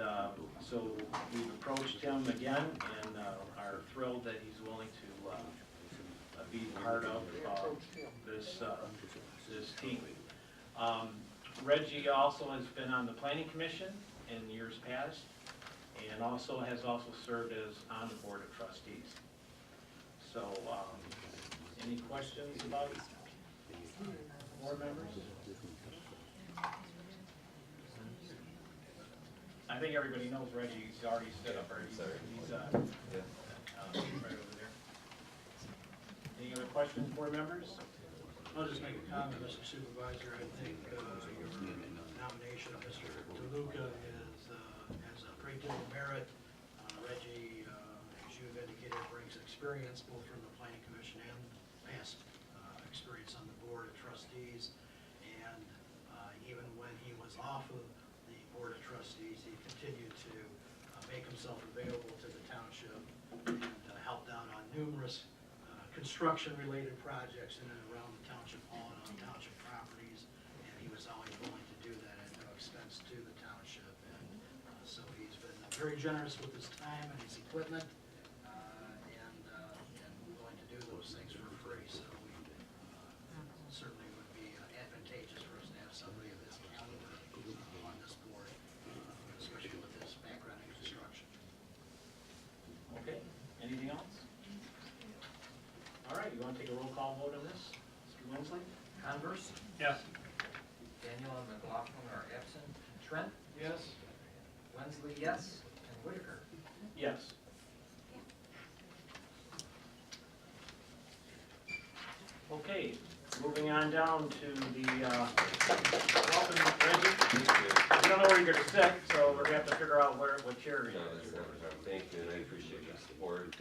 so we've approached him again and are thrilled that he's willing to be part of this team. Reggie also has been on the planning commission in years past, and has served as on the board of trustees. So, any questions about board members? I think everybody knows Reggie. He's already stood up, or he's right over there. Any other questions, board members? I'll just make a comment, Mr. Supervisor. I think your nomination of Mr. DeLuca has a great deal of merit. Reggie, as you've indicated, brings experience both from the planning commission and past experience on the board of trustees. And even when he was off of the board of trustees, he continued to make himself available to the township and helped out on numerous construction-related projects in and around the township hall and on township properties, and he was always willing to do that at no expense to the township. And so he's been very generous with his time and his equipment, and willing to do those things for free. So we certainly would be advantageous for us to have somebody of his caliber on this board, especially with his background in construction. Okay, anything else? All right, you want to take a roll call vote on this? Mr. Winsley? Converse, Yes. Daniel and McLaughlin are absent. Trent, Yes? Wensley, yes, and Whitaker. Yes. Okay, moving on down to the, welcome, Reggie. We don't know where you're gonna sit, so we're gonna have to figure out what chair you're No, gonna that's sit. not a problem. Thank you, and I appreciate your support.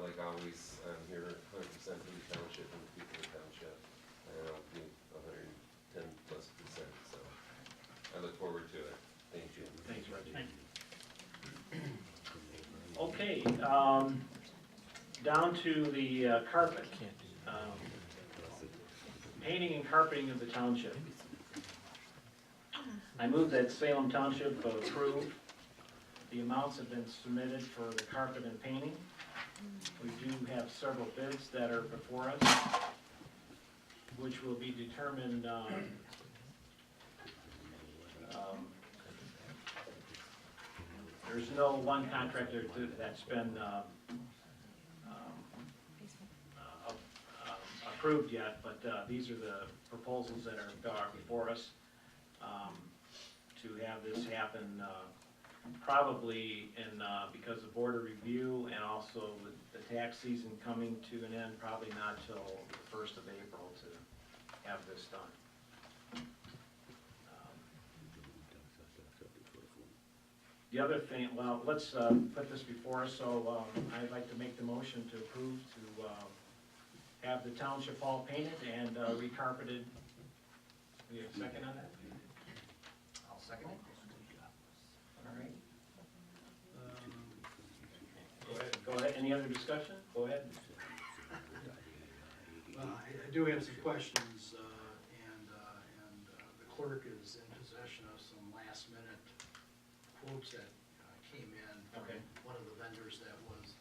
Like always, I'm here 100% for the township and the people of the township. And I'll be 110+%, so I look forward to it. Thank you. Thanks, Reggie. Thank you. Okay, down to the carpet. Painting and carpeting of the township. I move that Salem Township approve. The amounts have been submitted for the carpet and painting. We do have several bids that are before us, which will be determined, there's no one contractor that's been approved yet, but these are the proposals that are before us to have this happen probably in, because of border review and also with the tax season coming to an end, probably not till the 1st of April to have this done. The other thing, well, let's put this before us, so I'd like to make the motion to approve to have the township hall painted and recarpeted. We have a second on that? I'll second it. All right. Go ahead, any other discussion? Go ahead. I do have some questions, and the clerk is in possession of some last-minute quotes that came in from Okay. one of the vendors that was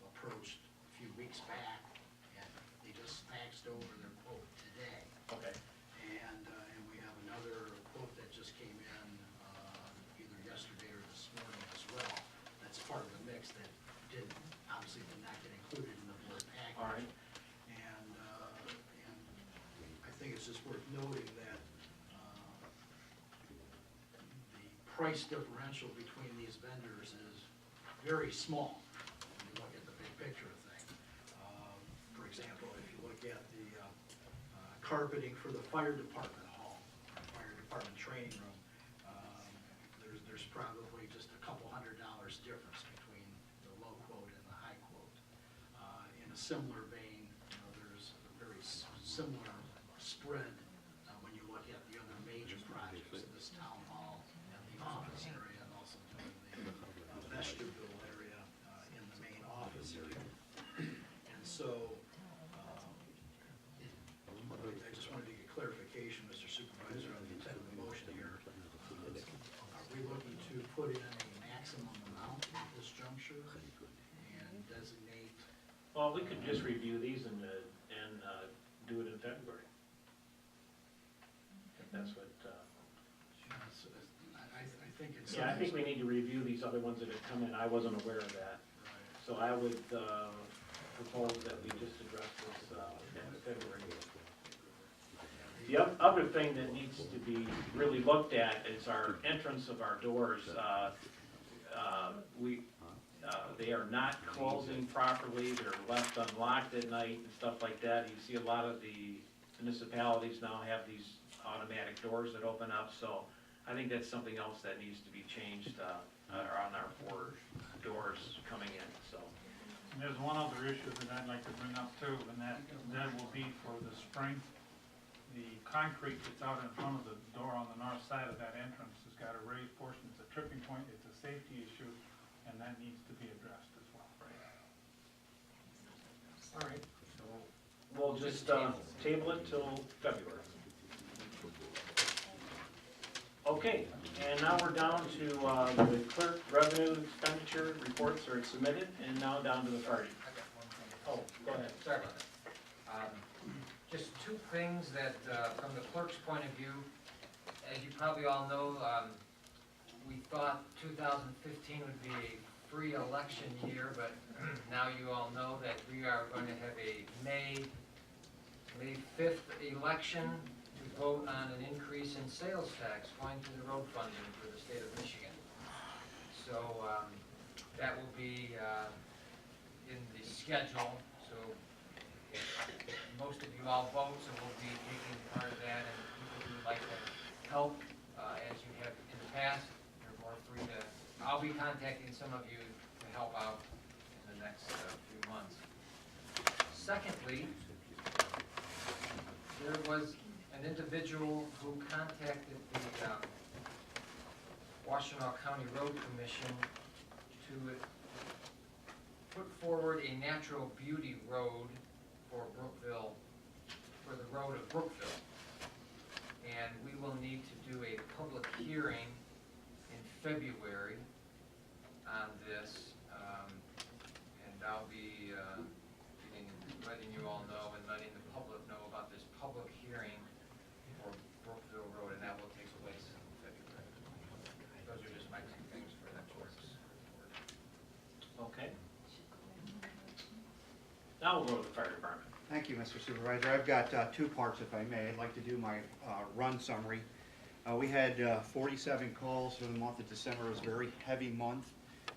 approached a few weeks back, and they just faxed over their quote today. Okay. And we have another quote that just came in either yesterday or this morning as well. That's part of the mix that obviously did not get included in the board package. All right. And I think it's just worth noting that the price differential between these vendors is very small when you look at the big picture of things. For example, if you look at the carpeting for the fire department hall, fire department training room, there's probably just a couple $100 difference between the low quote and the high quote. In a similar vein, there's a very similar spread when you look at the other major projects, this town hall and the office area, and also the vestibule area in the main office area. And so, I just wanted to get clarification, Mr. Supervisor, on the intent of the motion here. Are we looking Well, we could just review these and do it in February. If that's what, I think it's. yeah, I think we need to review these other ones that have come in. I wasn't aware of that. So I would propose that we just address this in February. The other thing that needs to be really looked at is our entrance of our doors. They are not closing properly, they're left unlocked at night and stuff like that. You see a lot of the municipalities now have these automatic doors that open up, so I think that's something else that needs to be changed on our board doors coming in, so. And there's one other issue that I'd like to bring up too, and that will be for the spring. The concrete that's out in front of the door on the north side of that entrance has got a raised portion. It's a tripping point, it's a safety issue, and that needs to be addressed as well. All right. We'll just table it till February. Okay, and now we're down to the clerk revenue expenditure reports are submitted, and now down to the party. I got one thing. Oh, go ahead. Sorry about that. Just two things that, from the clerk's point of view, as you probably all know, we thought 2015 would be a free election year, but now you all know that we are going to have a May 5th election to vote on an increase in sales tax going to the road funding for the state of Michigan. So that will be in the schedule, so most of you all vote, so we'll be taking part of that, and people who would like to help, as you have in the past, you're more free to, I'll be contacting some of you to help out in the next few months. Secondly, there was an individual who contacted the Washtenaw County Road Commission to put forward a natural beauty road for Brookville, for the road of Brookville. And we will need to do a public hearing in February on this. And I'll be letting you all know and letting the public know about this public hearing for Brookville Road, and that will take place in February. Those are just my two things for that course. Okay. Now we'll go to the fire department. Thank you, Mr. Supervisor. I've got two parts, if I may. I'd like to do my run summary. We had 47 calls for the month of December. It was a very heavy month.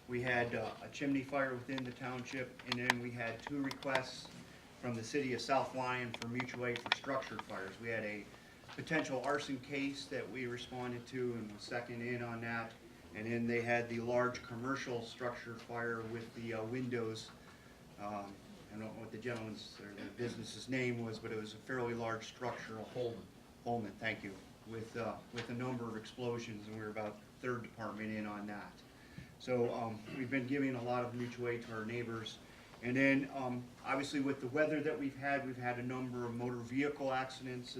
We had a chimney fire within the township, and then we had 2 requests from the city of South Lyon for mutual aid for structured fires. We had a potential arson case that we responded to and was second in on that. And then they had the large commercial structure fire with the windows. I don't know what the gentleman's or the business's name was, but it was a fairly large structure. Holman, thank you. With a number of explosions, and we were about third department in on that. So we've been giving a lot of mutual aid to our neighbors. And then obviously with the weather that we've had a number of motor vehicle accidents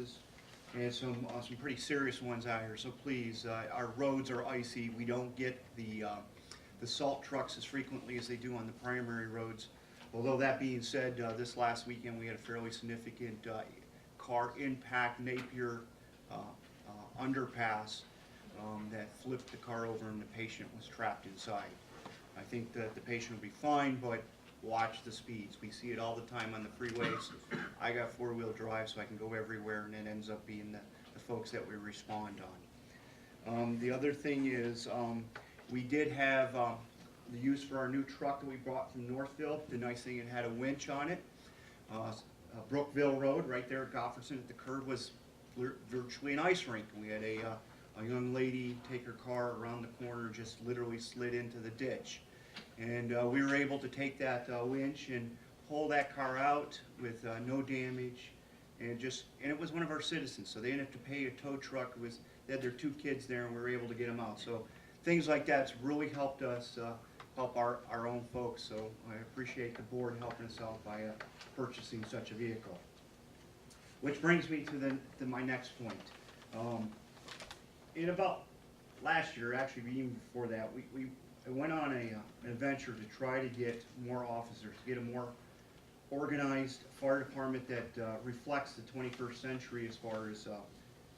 and some pretty serious ones out here. So please, our roads are icy. We don't get the salt trucks as frequently as they do on the primary roads. Although that being said, this last weekend we had a fairly significant car impact, Napier underpass that flipped the car over and the patient was trapped inside. I think that the patient will be fine, but watch the speeds. We see it all the time on the freeways. I got 4-wheel drive, so I can go everywhere, and it ends up being the folks that we respond on. The other thing is we did have the use for our new truck that we brought from Northville. The nice thing, it had a winch on it. Brookville Road, right there at Gofferson at the curb, was virtually an ice rink. And we had a young lady take her car around the corner, just literally slid into the ditch. And we were able to take that winch and pull that car out with no damage. And it was one of our citizens, so they didn't have to pay a tow truck. They had their 2 kids there, and we were able to get them out. So things like that's really helped us help our own folks. So I appreciate the board helping us out by purchasing such a vehicle. Which brings me to my next point. In about last year, actually even before that, we went on an adventure to try to get more officers, to get a more organized fire department that reflects the 21st century as far as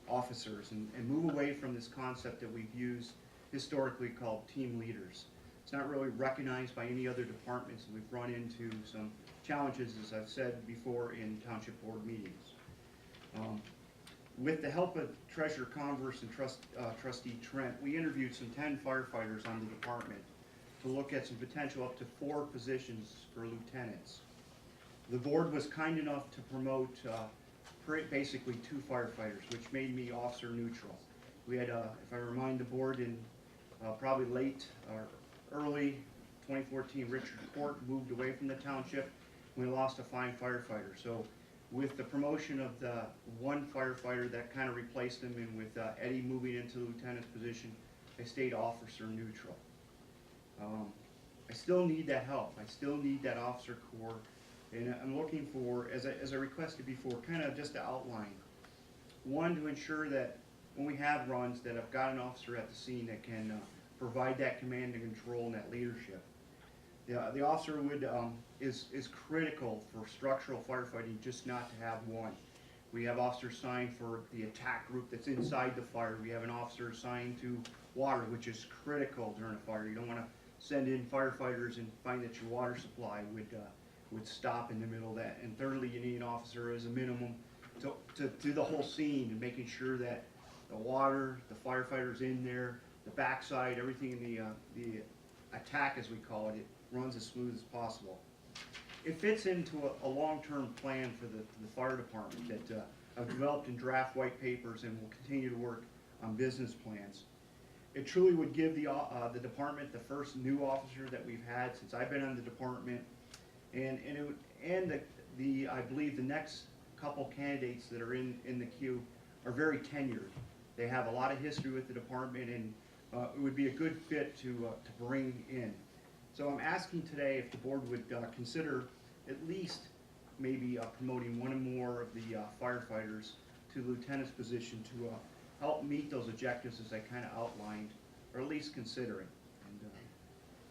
officers, and move away from this concept that we've used historically called team leaders. It's not really recognized by any other departments, and we've run into some challenges, as I've said before, in township board meetings. With the help of Treasurer Converse and Trustee Trent, we interviewed some 10 firefighters on the department to look at some potential up to 4 positions for lieutenants. The board was kind enough to promote basically 2 firefighters, which made me officer neutral. We had, if I remind the board, in probably late or early 2014, Richard Court moved away from the township. We lost a fine firefighter. So with the promotion of the 1 firefighter, that kind of replaced him, and with Eddie moving into the lieutenant's position, I stayed officer neutral. I still need that help. I still need that officer corps. And I'm looking for, as I requested before, kind of just to outline. 1, to ensure that when we have runs, that I've got an officer at the scene that can provide that command and control and that leadership. The officer is critical for structural firefighting, just not to have 1. We have officers assigned for the attack group that's inside the fire. We have an officer assigned to water, which is critical during a fire. You don't want to send in firefighters and find that your water supply would stop in the middle of that. And thirdly, you need an officer as a minimum to do the whole scene and making sure that the water, the firefighters in there, the backside, everything in the attack, as we call it, runs as smooth as possible. It fits into a long-term plan for the fire department that I've developed in draft white papers and will continue to work on business plans. It truly would give the department the first new officer that we've had since I've been on the department, and I believe the next couple candidates that are in the queue are very tenured. They have a lot of history with the department, and it would be a good fit to bring in. So I'm asking today if the board would consider at least maybe promoting 1 or more of the firefighters to the lieutenant's position to help meet those objectives as I kind of outlined, or at least considering. And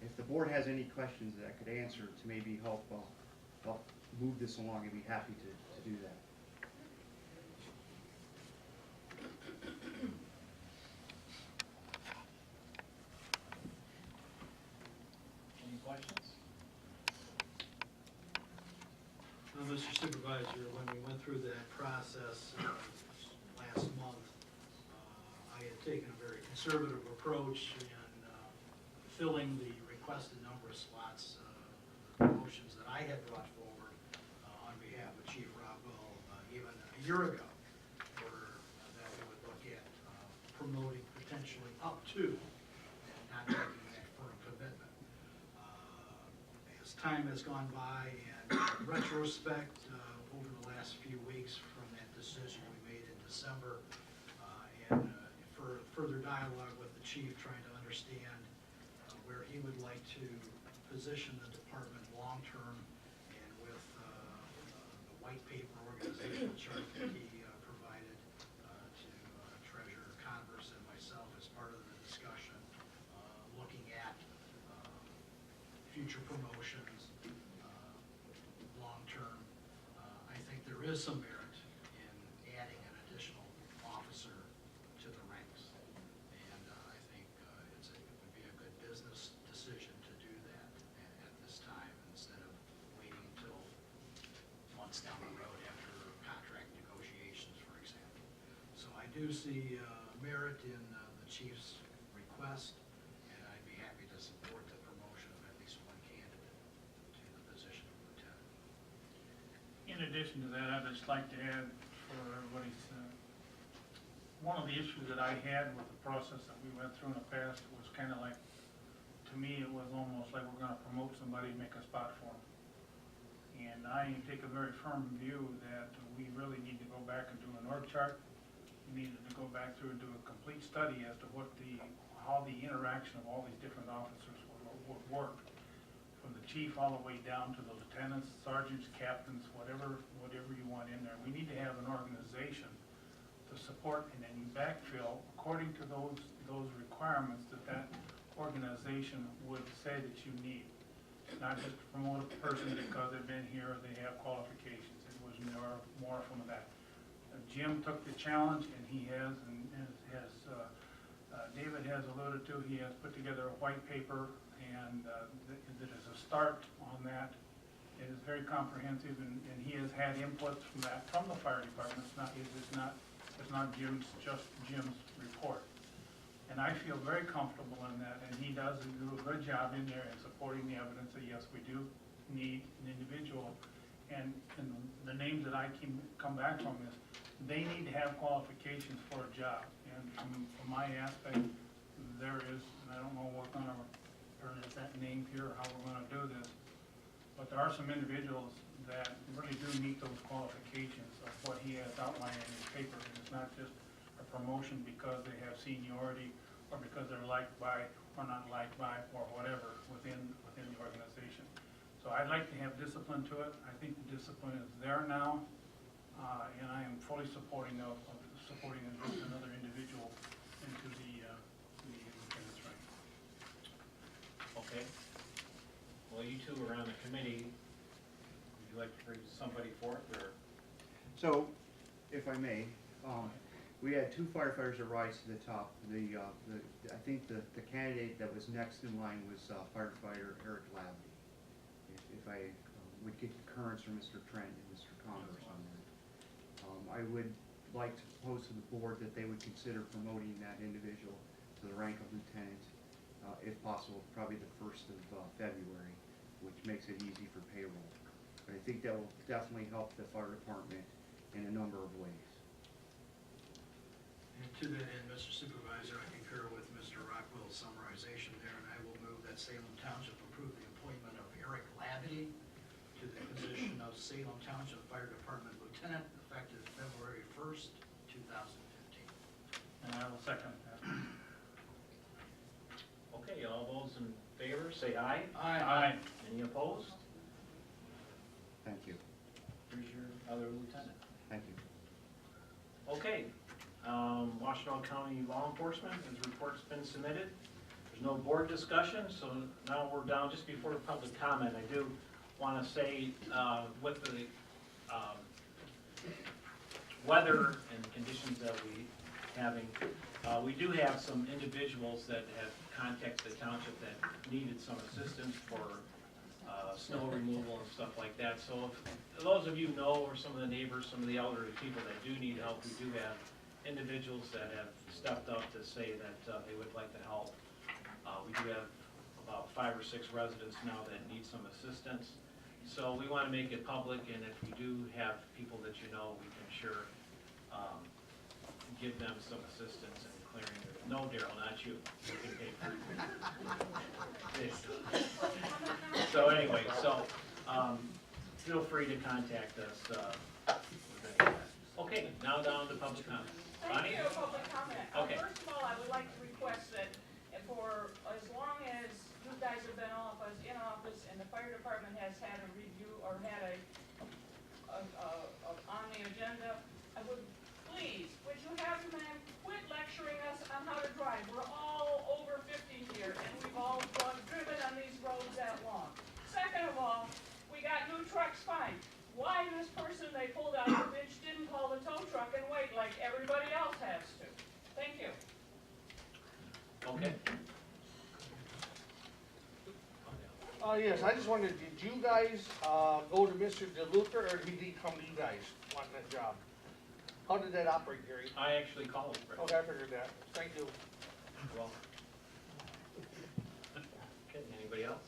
if the board has any questions that I could answer to maybe help move this along, I'd be happy to do that. Any questions? Mr. Supervisor, when we went through that process last month, I had taken a very conservative approach in filling the requested number of slots, motions that I had brought forward on behalf of Chief Rockwell even a year ago, that we would look at promoting potentially up to, and not making that firm commitment. As time has gone by, and in retrospect, over the last few weeks from that decision we made in December, and for further dialogue with the chief, trying to understand where he would like to position the department long-term, and with the white paper organizational chart that he provided to Treasurer Converse and myself as part of the discussion, looking at future promotions, long-term, I think there is some merit in adding an additional officer to the ranks. And I think it would be a good business decision to do that at this time, instead of waiting until months down the road after contract negotiations, for example. So I do see merit in the chief's request, and I'd be happy to support the promotion of at least 1 candidate to the position of lieutenant. In addition to that, I'd just like to add for everybody's, one of the issues that I had with the process that we went through in the past was kind of like, to me, it was almost like we're gonna promote somebody and make a spot for them. And I take a very firm view that we really need to go back and do an org chart. We needed to go back through and do a complete study as to how the interaction of all these different officers would work. From the chief all the way down to the lieutenants, sergeants, captains, whatever you want in there. We need to have an organization to support, and then you backfill according to those requirements that organization would say that you need. not just to promote a person because they've been here or they have qualifications. It was more from that. Jim took the challenge, and he has, and as David has alluded to, he has put together a white paper, and that is a start on that. It is very comprehensive, and he has had inputs from that from the fire department. It's not just Jim's report. And I feel very comfortable in that, and he does do a good job in there in supporting the evidence that yes, we do need an individual. And the names that I come back from is, they need to have qualifications for a job. And from my aspect, there is, and I don't know what kind of, or is that named here, or how we're gonna do this, but there are some individuals that really do meet those qualifications of what he has outlined in his paper. And it's not just a promotion because they have seniority, or because they're liked by, or not liked by, or whatever within the organization. So I'd like to have discipline to it. I think the discipline is there now, and I am fully supporting supporting another individual into the lieutenant's rank. Okay. Well, you two are on the committee. Would you like to bring somebody forth, or? So, if I may, we had two firefighters that rise to the top. I think the candidate that was next in line was firefighter Eric Labby. If I would get concurrence from Mr. Trent and Mr. Converse on that. I would like to propose to the board that they would consider promoting that individual to the rank of lieutenant, if possible, probably the 1st of February, which makes it easy for payroll. But I think that will definitely help the fire department in a number of ways. And to that end, Mr. Supervisor, I concur with Mr. Rockwell's summarization there, and I will move that Salem Township approve the appointment of Eric Labadie to the position of Salem Township Fire Department Lieutenant, effective February 1st, 2015. And I will second that. Okay, all those in favor, say aye. Aye. Any opposed? Thank you. Here's your other lieutenant. Thank you. Okay, Washtenaw County Law Enforcement, his report's been submitted. There's no board discussion, so now we're down just before the public comment. I do want to say, with the weather and conditions that we're having, we do have some individuals that have contacted the township that needed some assistance for snow removal and stuff like that. So if those of you know, or some of the neighbors, some of the elderly people that do need help, we do have individuals that have stepped up to say that they would like to help. We do have about 5 or 6 residents now that need some assistance. So we want to make it public, and if we do have people that you know, we can sure give them some assistance in clearing it. No, Daryl, not you. You can pay for it. So anyway, feel free to contact us with any of that. Okay, now down to public comment. Bonnie? Thank you, public comment. Okay. First of all, I would like to request that for as long as you guys have been in office and the fire department has had a review or had on the agenda, I would please, would you have the man quit lecturing us on how to drive? We're all over 50 here, and we've all driven on these roads that long. Second of all, we got new trucks, fine. Why this person they pulled out of the ditch didn't call the tow truck and wait like everybody else has to? Thank you. Okay. Yes, I just wondered, did you guys, go to Mr. DeLuca, or did he come to you guys wanting that job? How did that operate, Gary? I actually called him. Okay, I figured that. Thank you. You're welcome. Okay, anybody else?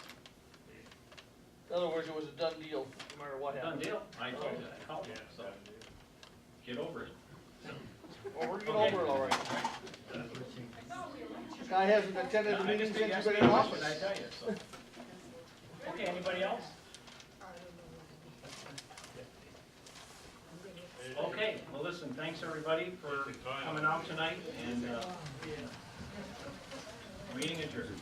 In other words, it was a done deal, no matter what Done happened. deal. I told you, I called you, so get over it. Well, we're getting over it all right. This guy hasn't attended the I meeting just since asked he's me been a in question, office. I tell you, so. Okay, anybody else? Okay, well, listen, thanks everybody for coming out tonight, and meeting adjourned.